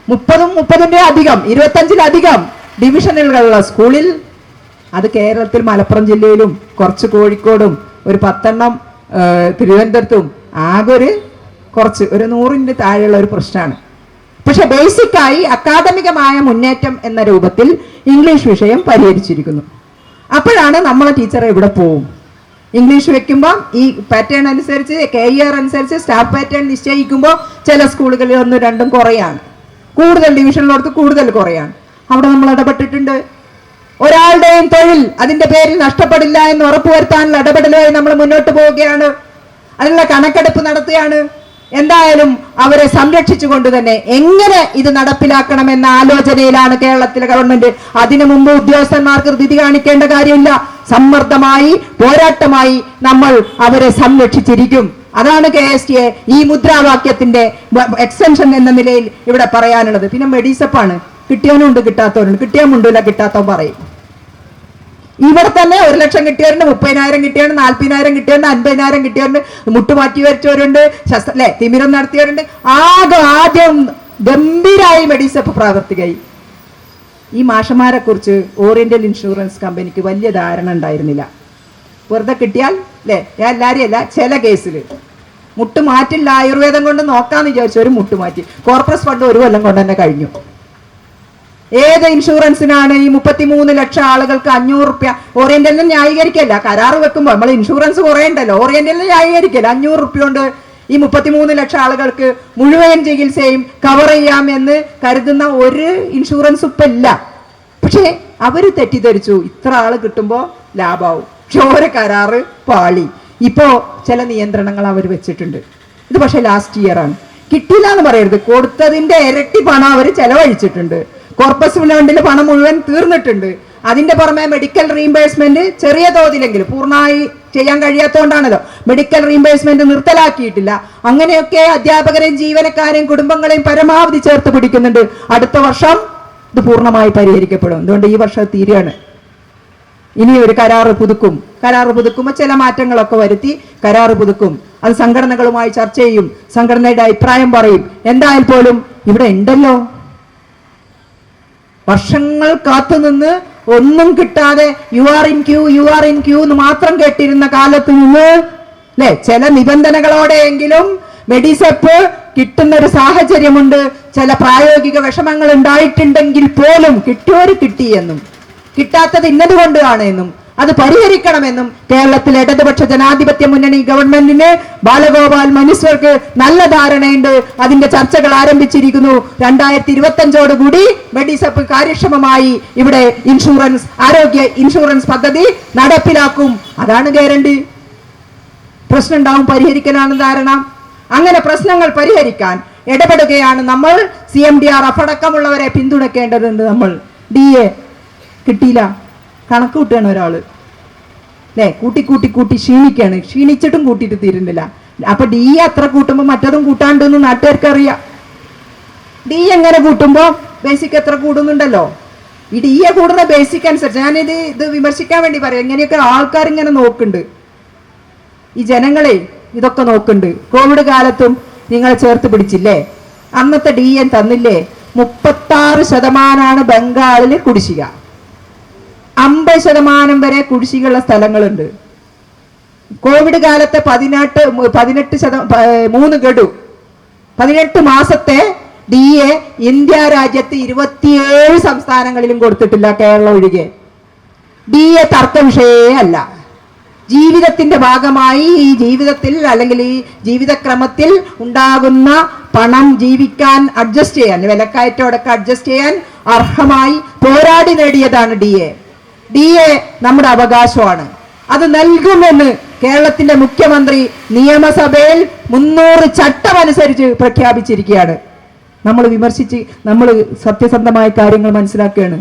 30 അധികം 25-ലധികം ഡിവിഷനുകളുള്ള സ്കൂളിൽ, അത് കേരളത്തിൽ മലപ്പുറം ജില്ലയിലും കുറച്ച് കോഴിക്കോടും ഒരു 10 തിരുവനന്തപുരത്തും ആകെ ഒരു 100-ന്റെ താഴെയുള്ള ഒരു പ്രശ്നമാണ്. പക്ഷെ ബേസിക്കായി അക്കാദമികമായ മുന്നേറ്റം എന്ന രൂപത്തിൽ ഇംഗ്ലീഷ് വിഷയം പരിഹരിച്ചിരിക്കുന്നു. അപ്പോഴാണ് നമ്മളെ ടീച്ചർ എവിടെ പോവും? ഇംഗ്ലീഷ് വെക്കുമ്പോൾ ഈ പാറ്റേൺ അനുസരിച്ച് KER അനുസരിച്ച് സ്റ്റാഫ് പാറ്റേൺ നിശ്ചയിക്കുമ്പോൾ ചില സ്കൂളുകളിൽ 1-2 കുറയാണ്, കൂടുതൽ ഡിവിഷനിലോടത്ത് കൂടുതൽ കുറയാണ്. അവിടെ നമ്മൾ ഇടപെട്ടിട്ടുണ്ട്. ഒരാളുടെയും തൊഴിൽ അതിന്റെ പേരിൽ നഷ്ടപ്പെടില്ല എന്ന് ഉറപ്പുവരുത്താനുള്ള ഇടപെടലുമായി നമ്മൾ മുന്നോട്ട് പോവുകയാണ്. അതിനുള്ള കണക്കെടുപ്പ് നടത്തുകയാണ്. എന്തായാലും അവരെ സംരക്ഷിച്ചുകൊണ്ട് തന്നെ എങ്ങനെ ഇത് നടപ്പിലാക്കണമെന്ന ആലോചനയിലാണ് കേരളത്തിലെ ഗവൺമെന്റ്. അതിനു മുമ്പ് ഉദ്യോഗസ്ഥന്മാർക്ക് ധൃതി കാണിക്കേണ്ട കാര്യമില്ല. സമ്മർദ്ദമായി, പോരാട്ടമായി നമ്മൾ അവരെ സംരക്ഷിച്ചിരിക്കും. അതാണ് KSTA ഈ മുദ്രാവാക്യത്തിന്റെ എക്സ്റ്റൻഷൻ എന്ന നിലയിൽ ഇവിടെ പറയാനുള്ളത്. പിന്നെ മെഡിസപ്പാണ്. കിട്ടിയവനുണ്ട്, കിട്ടാത്തവനുണ്ട്. കിട്ടിയാൽ മുണ്ടില്ല, കിട്ടാത്തവൻ പറയും. ഇവിടെ തന്നെ 1 ലക്ഷം കിട്ടിയവരുണ്ട്, 30,000 കിട്ടിയവരുണ്ട്, 40,000 കിട്ടിയവരുണ്ട്, 50,000 കിട്ടിയവരുണ്ട്, മുട്ടുമാറ്റി വരച്ചവരുണ്ട്, തിമിരം നടത്തിയവരുണ്ട്. ആദ്യം ഗംഭീരായി മെഡിസപ്പ് പ്രാവർത്തികമായി. ഈ മാഷന്മാരെ കുറിച്ച് ഓറിയന്റൽ ഇൻഷുറൻസ് കമ്പനിക്ക് വലിയ ധാരണ ഉണ്ടായിരുന്നില്ല. വെറുതെ കിട്ടിയാൽ എല്ലാവരും അല്ല, ചില കേസിൽ മുട്ടുമാറ്റില്ല, ആയുർവേദം കൊണ്ട് നോക്കാന്ന് വിചാരിച്ചു ഒരു മുട്ടുമാറ്റി. കോർപ്പറേറ്റ് ഫണ്ട് 1 കൊല്ലം കൊണ്ട് തന്നെ കഴിഞ്ഞു. ഏത് ഇൻഷുറൻസിനാണ് ഈ 33 ലക്ഷം ആളുകൾക്ക് 500 രൂപ? ഓറിയന്റലിന് ന്യായീകരിക്കല്ല, കരാറ് വെക്കുമ്പോൾ നമ്മൾ ഇൻഷുറൻസ് കുറയണ്ടല്ലോ. ഓറിയന്റലിന് ന്യായീകരിക്കല്ല. 500 രൂപ കൊണ്ട് ഈ 33 ലക്ഷം ആളുകൾക്ക് മുഴുവൻ ചികിത്സയും കവർ ചെയ്യാമെന്ന് കരുതുന്ന ഒരു ഇൻഷുറൻസ് ഇപ്പം ഇല്ല. പക്ഷേ അവര് തെറ്റിദ്ധരിച്ചു ഇത്ര ആള് കിട്ടുമ്പോൾ ലാഭാവും. ക്ഷോര കരാറ് പാളി. ഇപ്പോ ചില നിയന്ത്രണങ്ങൾ അവർ വെച്ചിട്ടുണ്ട്. ഇത് പക്ഷെ ലാസ്റ്റ് ഇയർ ആണ്. കിട്ടില്ല എന്ന് പറയരുത്, കൊടുത്തതിന്റെ ഇരട്ടി പണം അവർ ചെലവഴിച്ചിട്ടുണ്ട്. കോർപ്പസ് ഫണ്ടിലെ പണം മുഴുവൻ തീർന്നിട്ടുണ്ട്. അതിന്റെ പുറമെ മെഡിക്കൽ റീംബേഴ്സ്മെന്റ് ചെറിയ തോതിലെങ്കിലും, പൂർണ്ണമായി ചെയ്യാൻ കഴിയാത്തതുകൊണ്ടാണല്ലോ മെഡിക്കൽ റീംബേഴ്സ്മെന്റ് നിർത്തലാക്കിയിട്ടില്ല. അങ്ങനെയൊക്കെ അധ്യാപകരെയും ജീവനക്കാരെയും കുടുംബങ്ങളെയും പരമാവധി ചേർത്ത് പിടിക്കുന്നുണ്ട്. അടുത്ത വർഷം ഇത് പൂർണ്ണമായി പരിഹരിക്കപ്പെടും. അതുകൊണ്ട് ഈ വർഷം തീരുകയാണ്. ഇനി ഒരു കരാറ് പുതുക്കുമ്പോൾ ചില മാറ്റങ്ങളൊക്കെ വരുത്തി കരാറ് പുതുക്കും. അത് സംഘടനകളുമായി ചർച്ച ചെയ്യും, സംഘടനയുടെ അഭിപ്രായം പറയും. എന്തായാലും പോലും ഇവിടെ ഉണ്ടല്ലോ, വർഷങ്ങൾ കാത്തുനിന്ന് ഒന്നും കിട്ടാതെ യു ആർ ഇൻ ക്യൂ എന്ന് മാത്രം കേട്ടിരുന്ന കാലത്ത് നിന്ന് അല്ലെ ചില നിബന്ധനകളോടെയെങ്കിലും മെഡിസെപ്പ് കിട്ടുന്ന ഒരു സാഹചര്യമുണ്ട്. ചില പ്രായോഗിക വിഷമങ്ങൾ ഉണ്ടായിട്ടുണ്ടെങ്കിൽ പോലും കിട്ടിയോര് കിട്ടിയെന്നും കിട്ടാത്തത് ഇന്നതുകൊണ്ടാണ് എന്നും അത് പരിഹരിക്കണമെന്നും കേരളത്തിലെ ഇടതുപക്ഷ ജനാധിപത്യ മുന്നണി ഗവൺമെന്റിന് ബാലഗോപാൽ മിനിസ്റ്റർക്ക് നല്ല ധാരണയുണ്ട്. അതിന്റെ ചർച്ചകൾ ആരംഭിച്ചിരിക്കുന്നു. 2025 കൂടി മെഡിസെപ്പ് കാര്യക്ഷമമായി ഇവിടെ ആരോഗ്യ ഇൻഷുറൻസ് പദ്ധതി നടപ്പിലാക്കും. അതാണ് ഗ്യാരണ്ടി. പ്രശ്നം ഉണ്ടാവും, പരിഹരിക്കാനാണ് ധാരണ. അങ്ങനെ പ്രശ്നങ്ങൾ പരിഹരിക്കാൻ ഇടപെടുകയാണ് നമ്മൾ. CMDRF അടക്കമുള്ളവരെ പിന്തുണയ്ക്കേണ്ടതുണ്ട്. നമ്മൾ DA കിട്ടിയില്ല, കണക്ക് കൂട്ടുകയാണ് ഒരാള് അല്ലെ, കൂട്ടി ക്ഷീണിക്കുകയാണ്. ക്ഷീണിച്ചിട്ടും കൂട്ടിയിട്ട് തീരുന്നില്ല. അപ്പൊ DA അത്ര കൂട്ടുമ്പോൾ മറ്റതും കൂട്ടാണ്ടെന്ന് നാട്ടുകാർക്ക് അറിയാം. DA എങ്ങനെ കൂട്ടുമ്പോ ബേസിക് എത്ര കൂടുന്നുണ്ടല്ലോ. ഈ DA കൂടുന്ന ബേസിക് അനുസരിച്ച് ഇത് വിമർശിക്കാൻ വേണ്ടി പറയാം. ഇങ്ങനെയൊക്കെ ആൾക്കാർ ഇങ്ങനെ നോക്കുന്നുണ്ട്, ഈ ജനങ്ങളെ ഇതൊക്കെ നോക്കുന്നുണ്ട്. കോവിഡ് കാലത്തും നിങ്ങളെ ചേർത്ത് പിടിച്ചില്ലേ, അന്നത്തെ DA തന്നില്ലേ. 36% ബംഗാളില് കുടിശ്ശിക, 50% വരെ കുടിശ്ശികയുള്ള സ്ഥലങ്ങളുണ്ട്. കോവിഡ് കാലത്തെ 3 ഗഡു 18 മാസത്തെ DA ഇന്ത്യ രാജ്യത്ത് 27 സംസ്ഥാനങ്ങളിലും കൊടുത്തിട്ടില്ല, കേരളം ഒഴികെ. DA തർക്ക വിഷയേ അല്ല. ജീവിതത്തിന്റെ ഭാഗമായി ഈ ജീവിതത്തിൽ അല്ലെങ്കിൽ ഈ ജീവിതക്രമത്തിൽ ഉണ്ടാകുന്ന പണം ജീവിക്കാൻ അഡ്ജസ്റ്റ് ചെയ്യാൻ, വിലക്കയറ്റോടൊക്കെ അഡ്ജസ്റ്റ് ചെയ്യാൻ അർഹമായി പോരാടി നേടിയതാണ് DA. നമ്മുടെ അവകാശമാണ്. അത് നൽകുമെന്ന് കേരളത്തിന്റെ മുഖ്യമന്ത്രി നിയമസഭയിൽ 300 ചട്ടം അനുസരിച്ച് പ്രഖ്യാപിച്ചിരിക്കുകയാണ്. നമ്മൾ സത്യസന്ധമായ കാര്യങ്ങൾ മനസ്സിലാക്കുകയാണ്.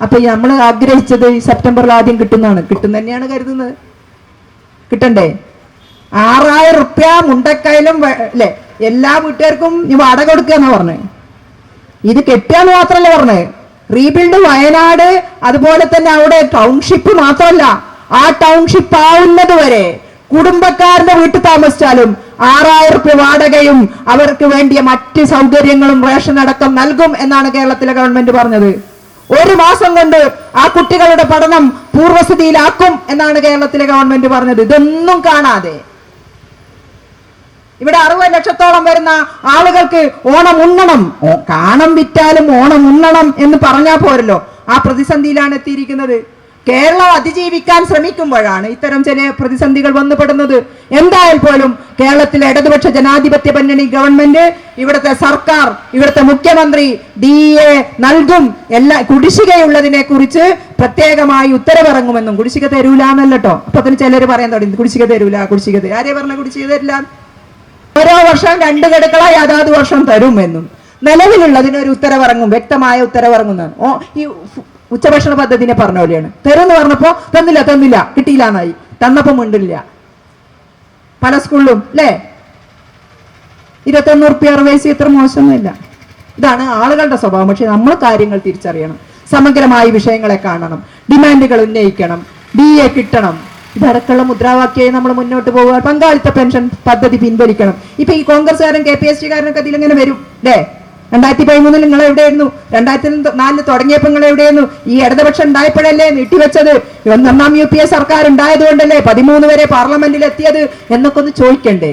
അപ്പൊ നമ്മൾ ആഗ്രഹിച്ചത് ഈ സെപ്റ്റംബറിൽ ആദ്യം കിട്ടും തന്നെയാണ് കരുതുന്നത്. കിട്ടണ്ടേ? 6000 റുപ്യ മുണ്ടക്കയിലും അല്ലെ എല്ലാ വീട്ടുകാർക്കും നീ വാടക കൊടുക്കുക എന്നാ പറഞ്ഞത്. ഇത് കെട്ടിയാന്ന് മാത്രല്ല പറഞ്ഞത്, റീബിൽഡ് വയനാട് അതുപോലെ തന്നെ അവിടെ ടൗൺഷിപ്പ് മാത്രമല്ല, ആ ടൗൺഷിപ്പ് ആവുന്നത് വരെ കുടുംബക്കാരുടെ വീട്ടിൽ താമസിച്ചാലും 6000 റുപ്യ വാടകയും അവർക്ക് വേണ്ടിയ മറ്റ് സൗകര്യങ്ങളും റേഷൻ അടക്കം നൽകും എന്നാണ് കേരളത്തിലെ ഗവൺമെന്റ് പറഞ്ഞത്. 1 മാസം കൊണ്ട് ആ കുട്ടികളുടെ പഠനം പൂർവ്വസ്ഥിതിയിലാക്കും എന്നാണ് കേരളത്തിലെ ഗവൺമെന്റ് പറഞ്ഞത്. ഇതൊന്നും കാണാതെ ഇവിടെ 60 ലക്ഷത്തോളം വരുന്ന ആളുകൾക്ക് ഓണം ഉണ്ണണം, കാണം വിറ്റാലും ഓണം ഉണ്ണണം എന്ന് പറഞ്ഞാൽ പോരല്ലോ. ആ പ്രതിസന്ധിയിലാണ് എത്തിയിരിക്കുന്നത്. കേരളം അതിജീവിക്കാൻ ശ്രമിക്കുമ്പോഴാണ് ഇത്തരം ചില പ്രതിസന്ധികൾ വന്നുപെടുന്നത്. എന്തായാലും പോലും കേരളത്തിലെ ഇടതുപക്ഷ ജനാധിപത്യ മുന്നണി ഗവൺമെന്റ്, ഇവിടുത്തെ സർക്കാർ, ഇവിടുത്തെ മുഖ്യമന്ത്രി DA നൽകും. എല്ലാ കുടിശ്ശികയുള്ളതിനെ കുറിച്ച് പ്രത്യേകമായി ഉത്തരവിറങ്ങുമെന്നും, കുടിശ്ശിക തരൂല എന്നല്ലോ. അപ്പൊ തന്നെ ചിലർ പറയാൻ തുടങ്ങി കുടിശ്ശിക തരൂല. ആരെ പറഞ്ഞ കുടിശ്ശിക തരില്ല? ഓരോ വർഷം 2 ഗഡുക്കളായി അതാത് വർഷം തരുമെന്നും നിലവിലുള്ളതിന് ഒരു ഉത്തരവിറങ്ങും, വ്യക്തമായ ഉത്തരവിറങ്ങുന്നതാണ്. ഈ ഉച്ചഭക്ഷണ പദ്ധതിനെ പറഞ്ഞ പോലെയാണ്. തരുമെന്ന് പറഞ്ഞപ്പോ തന്നില്ല, കിട്ടിയില്ല എന്നായി. തന്നപ്പോ മിണ്ടില്ല. പല സ്കൂളിലും അല്ലേ 29 റുപ്യ പൈസ എത്ര മോശമൊന്നുമില്ല. ഇതാണ് ആളുകളുടെ സ്വഭാവം. പക്ഷെ നമ്മൾ കാര്യങ്ങൾ തിരിച്ചറിയണം, സമഗ്രമായ വിഷയങ്ങളെ കാണണം, ഡിമാൻഡുകൾ ഉന്നയിക്കണം, DA കിട്ടണം. ഇതടക്കമുള്ള മുദ്രാവാക്യമായി നമ്മൾ മുന്നോട്ട് പോകുക. പങ്കാളിത്ത പെൻഷൻ പദ്ധതി പിൻവലിക്കണം. ഇപ്പൊ ഈ കോൺഗ്രസ്സുകാരും KPSTക്കാരനൊക്കെ ഇതിലിങ്ങനെ വരും അല്ലേ. 2013 നിങ്ങൾ എവിടെയായിരുന്നു? 2004 തുടങ്ങിയപ്പോൾ നിങ്ങൾ എവിടെയായിരുന്നു? ഈ ഇടതുപക്ഷം ഉണ്ടായപ്പോഴല്ലേ നീട്ടിവെച്ചത്? 1-ാം UPA സർക്കാർ ഉണ്ടായതുകൊണ്ടല്ലേ 13 വരെ പാർലമെന്റിൽ എത്തിയത് എന്നൊക്കെ ഒന്ന് ചോദിക്കണ്ടേ?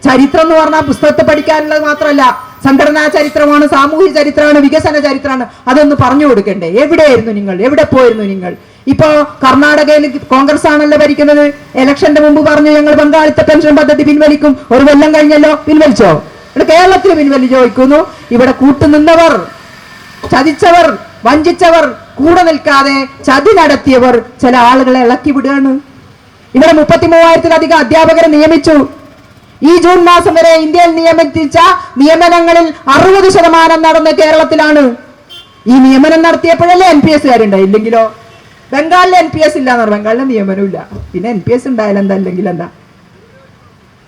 ചരിത്രം എന്ന് പറഞ്ഞാൽ പുസ്തകത്തെ പഠിക്കാനുള്ളത് മാത്രമല്ല, സംഘടനാ ചരിത്രമാണ്, സാമൂഹ്യ ചരിത്രമാണ്, വികസന ചരിത്രമാണ്. അതൊന്ന് പറഞ്ഞു കൊടുക്കണ്ടേ? എവിടെയായിരുന്നു നിങ്ങൾ? എവിടെ പോയിരുന്നു നിങ്ങൾ? ഇപ്പോ കർണാടകയിൽ കോൺഗ്രസ് ആണല്ലോ ഭരിക്കുന്നത്. ഇലക്ഷന്റെ മുമ്പ് പറഞ്ഞു ഞങ്ങൾ പങ്കാളിത്ത പെൻഷൻ പദ്ധതി പിൻവലിക്കും. 1 കൊല്ലം കഴിഞ്ഞല്ലോ, പിൻവലിച്ചോ? ഇവിടെ കേരളത്തിൽ പിൻവലിച്ചു ചോദിക്കുന്നു. ഇവിടെ കൂട്ടുനിന്നവർ, ചതിച്ചവർ, വഞ്ചിച്ചവർ, കൂടെ നിൽക്കാതെ ചതി നടത്തിയവർ ചില ആളുകളെ ഇളക്കി വിടുകയാണ്. ഇവിടെ 33,000-ലധികം അധ്യാപകരെ നിയമിച്ചു. ഈ ജൂൺ മാസം വരെ ഇന്ത്യയിൽ നിയമിച്ച നിയമനങ്ങളിൽ 60% നടന്ന കേരളത്തിലാണ്. ഈ നിയമനം നടത്തിയപ്പോഴല്ലേ NPS കാരുണ്ടായി, ഇല്ലെങ്കിലോ? ബംഗാളിൽ NPS ഇല്ല എന്ന് പറഞ്ഞു, ബംഗാളിലെ നിയമനമില്ല. പിന്നെ NPS ഉണ്ടായാലും എന്താ, അല്ലെങ്കിൽ എന്താ?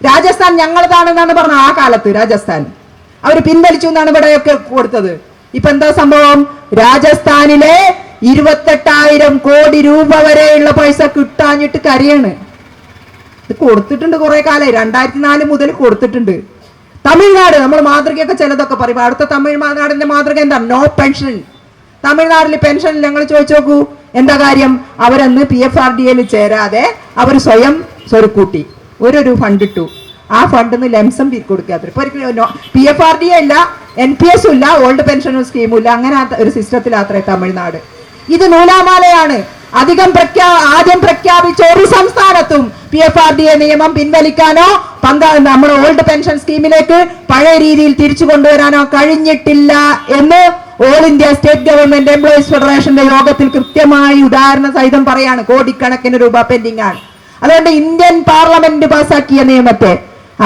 രാജസ്ഥാൻ ഞങ്ങളതാണെന്നാണ് പറഞ്ഞത്. ആ കാലത്ത് രാജസ്ഥാൻ അവർ പിൻവലിച്ചു എന്നാണ് ഇവിടെയൊക്കെ കൊടുത്തത്. ഇപ്പൊ എന്താ സംഭവം? രാജസ്ഥാനിലെ 28,000 കോടി രൂപ വരെയുള്ള പൈസ കിട്ടാഞ്ഞിട്ട് കരയാണ്. ഇത് കൊടുത്തിട്ടുണ്ട് കുറെ കാലം, 2004 മുതൽ കൊടുത്തിട്ടുണ്ട്. തമിഴ്നാട്, നമ്മൾ മാതൃകയൊക്കെ ചിലതൊക്കെ പറയും. അടുത്ത തമിഴ്നാടിന്റെ മാതൃക എന്താ? No pension. തമിഴ്നാട്ടിൽ പെൻഷൻ ഞങ്ങൾ ചോദിച്ചു നോക്കൂ, എന്താ കാര്യം? അവരന്ന് PFRDA ചേരാതെ അവർ സ്വയം സ്വരുക്കൂട്ടി ഒരു ഫണ്ട് ഇട്ടു. ആ ഫണ്ടിൽ നിന്ന് ലംസം കൊടുക്കാത്ര. ഇപ്പൊ PFRDA ഇല്ല, NPS ഇല്ല, ഓൾഡ് പെൻഷൻ സ്കീമും ഇല്ല. അങ്ങനെ ഒരു സിസ്റ്റത്തിലാത്രേ തമിഴ്നാട്. ഇത് നൂലാമാലയാണ്. ആദ്യം പ്രഖ്യാപിച്ച ഒരു സംസ്ഥാനത്തും PFRDA നിയമം പിൻവലിക്കാനോ നമ്മുടെ ഓൾഡ് പെൻഷൻ സ്കീമിലേക്ക് പഴയ രീതിയിൽ തിരിച്ചു കൊണ്ടുവരാനോ കഴിഞ്ഞിട്ടില്ല എന്ന് all India state government employees ഫെഡറേഷന്റെ യോഗത്തിൽ കൃത്യമായി ഉദാഹരണ സഹിതം പറയാണ്. കോടിക്കണക്കിന് രൂപ പെൻഡിംഗ് ആണ്. അതുകൊണ്ട് ഇന്ത്യൻ പാർലമെന്റ് പാസാക്കിയ നിയമത്തെ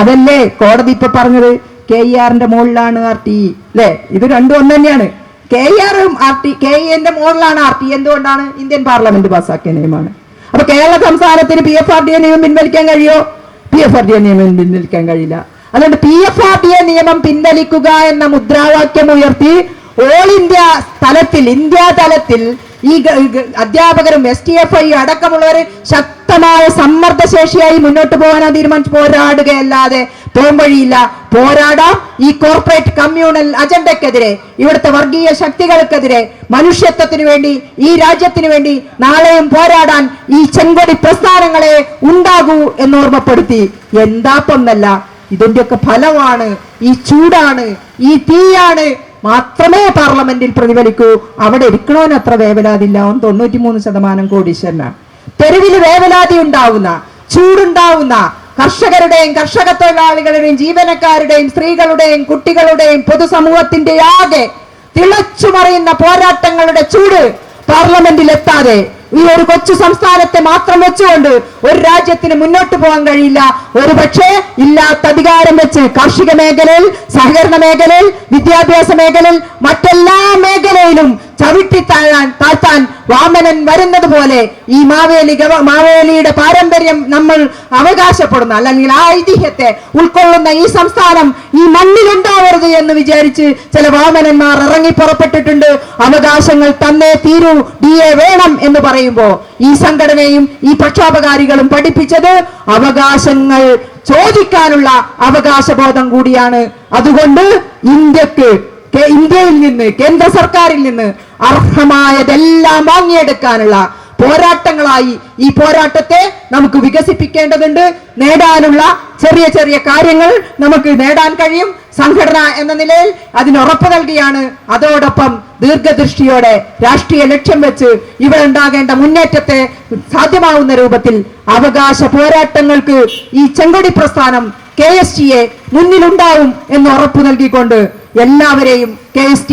അതല്ലേ കോടതി ഇപ്പൊ പറഞ്ഞത്? KERന്റെ മുകളിലാണ് RTE അല്ലെ? ഇത് രണ്ടും ഒന്ന് തന്നെയാണ്. KERും KEന്റെ മുകളിലാണ് RTE. എന്തുകൊണ്ടാണ്? ഇന്ത്യൻ പാർലമെന്റ് പാസാക്കിയ നിയമമാണ്. അപ്പൊ കേരള സംസ്ഥാനത്തിന് PFRDA നിയമം പിൻവലിക്കാൻ കഴിയോ? PFRDA നിയമം പിൻവലിക്കാൻ കഴിയില്ല. അതുകൊണ്ട് PFRDA നിയമം പിൻവലിക്കുക എന്ന മുദ്രാവാക്യം ഉയർത്തി ഓൾ ഇന്ത്യ തലത്തിൽ ഈ അധ്യാപകരും STFI അടക്കമുള്ളവർ ശക്തമായ സമ്മർദ്ദശേഷിയായി മുന്നോട്ട് പോകാനാണ് തീരുമാനിച്ചു. പോരാടുകയല്ലാതെ പോംവഴിയില്ല. പോരാടാം ഈ കോർപ്പറേറ്റ് കമ്മ്യൂണൽ അജണ്ടക്കെതിരെ, ഇവിടുത്തെ വർഗീയ ശക്തികൾക്കെതിരെ, മനുഷ്യത്വത്തിന് വേണ്ടി, ഈ രാജ്യത്തിന് വേണ്ടി നാളെയും പോരാടാൻ ഈ ചെങ്കൊടി പ്രസ്ഥാനങ്ങളെ ഉണ്ടാകൂ എന്ന് ഓർമ്മപ്പെടുത്തി. എന്താപ്പൊന്നല്ല, ഇതിന്റെയൊക്കെ ഫലമാണ് ഈ ചൂടാണ്, ഈ തീയാണ് മാത്രമേ പാർലമെന്റിൽ പ്രതിഫലിക്കൂ. അവിടെ ഇരിക്കണോന് അത്ര വേവലാതില്ല. 93% കോടീശ്വരനാണ്. തെരുവിൽ വേവലാതി ഉണ്ടാവുന്ന, ചൂടുണ്ടാവുന്ന കർഷകരുടെയും കർഷക തൊഴിലാളികളുടെയും ജീവനക്കാരുടെയും സ്ത്രീകളുടെയും കുട്ടികളുടെയും പൊതുസമൂഹത്തിന്റെ ആകെ തിളച്ചുമറിയുന്ന പോരാട്ടങ്ങളുടെ ചൂട് പാർലമെന്റിൽ എത്താതെ ഈ ഒരു കൊച്ചു സംസ്ഥാനത്തെ മാത്രം വെച്ചുകൊണ്ട് ഒരു രാജ്യത്തിന് മുന്നോട്ട് പോകാൻ കഴിയില്ല. ഒരു പക്ഷേ ഇല്ലാത്ത അധികാരം വെച്ച് കാർഷിക മേഖലയിൽ, സഹകരണ മേഖലയിൽ, വിദ്യാഭ്യാസ മേഖലയിൽ, മറ്റെല്ലാ മേഖലയിലും താഴ്ത്താൻ വാമനൻ വരുന്നത് പോലെ ഈ മാവേലിയുടെ പാരമ്പര്യം നമ്മൾ അവകാശപ്പെടുന്ന, അല്ലെങ്കിൽ ആ ഐതിഹ്യത്തെ ഉൾക്കൊള്ളുന്ന ഈ സംസ്ഥാനം ഈ മണ്ണിലുണ്ടാവരുത് എന്ന് വിചാരിച്ച് ചില വാമനന്മാർ ഇറങ്ങി പുറപ്പെട്ടിട്ടുണ്ട്. അവകാശങ്ങൾ തന്നേ തീരൂ, DA വേണം എന്ന് പറയുമ്പോ ഈ സംഘടനയും ഈ പ്രക്ഷോഭകാരികളും പഠിപ്പിച്ചത് അവകാശങ്ങൾ ചോദിക്കാനുള്ള അവകാശബോധം കൂടിയാണ്. അതുകൊണ്ട് ഇന്ത്യയിൽ നിന്ന്, കേന്ദ്ര സർക്കാരിൽ നിന്ന് അർഹമായതെല്ലാം വാങ്ങിയെടുക്കാനുള്ള പോരാട്ടങ്ങളായി ഈ പോരാട്ടത്തെ നമുക്ക് വികസിപ്പിക്കേണ്ടതുണ്ട്. നേടാനുള്ള ചെറിയ ചെറിയ കാര്യങ്ങൾ നമുക്ക് നേടാൻ കഴിയും. സംഘടന എന്ന നിലയിൽ അതിന് ഉറപ്പ് നൽകിയാണ്. അതോടൊപ്പം ദീർഘദൃഷ്ടിയോടെ രാഷ്ട്രീയ ലക്ഷ്യം വെച്ച് ഇവിടെ ഉണ്ടാകേണ്ട മുന്നേറ്റത്തെ സാധ്യമാവുന്ന രൂപത്തിൽ അവകാശ പോരാട്ടങ്ങൾക്ക് ഈ ചെങ്കൊടി പ്രസ്ഥാനം KSTA മുന്നിലുണ്ടാവും എന്ന് ഉറപ്പു നൽകിക്കൊണ്ട് എല്ലാവരെയും KSTA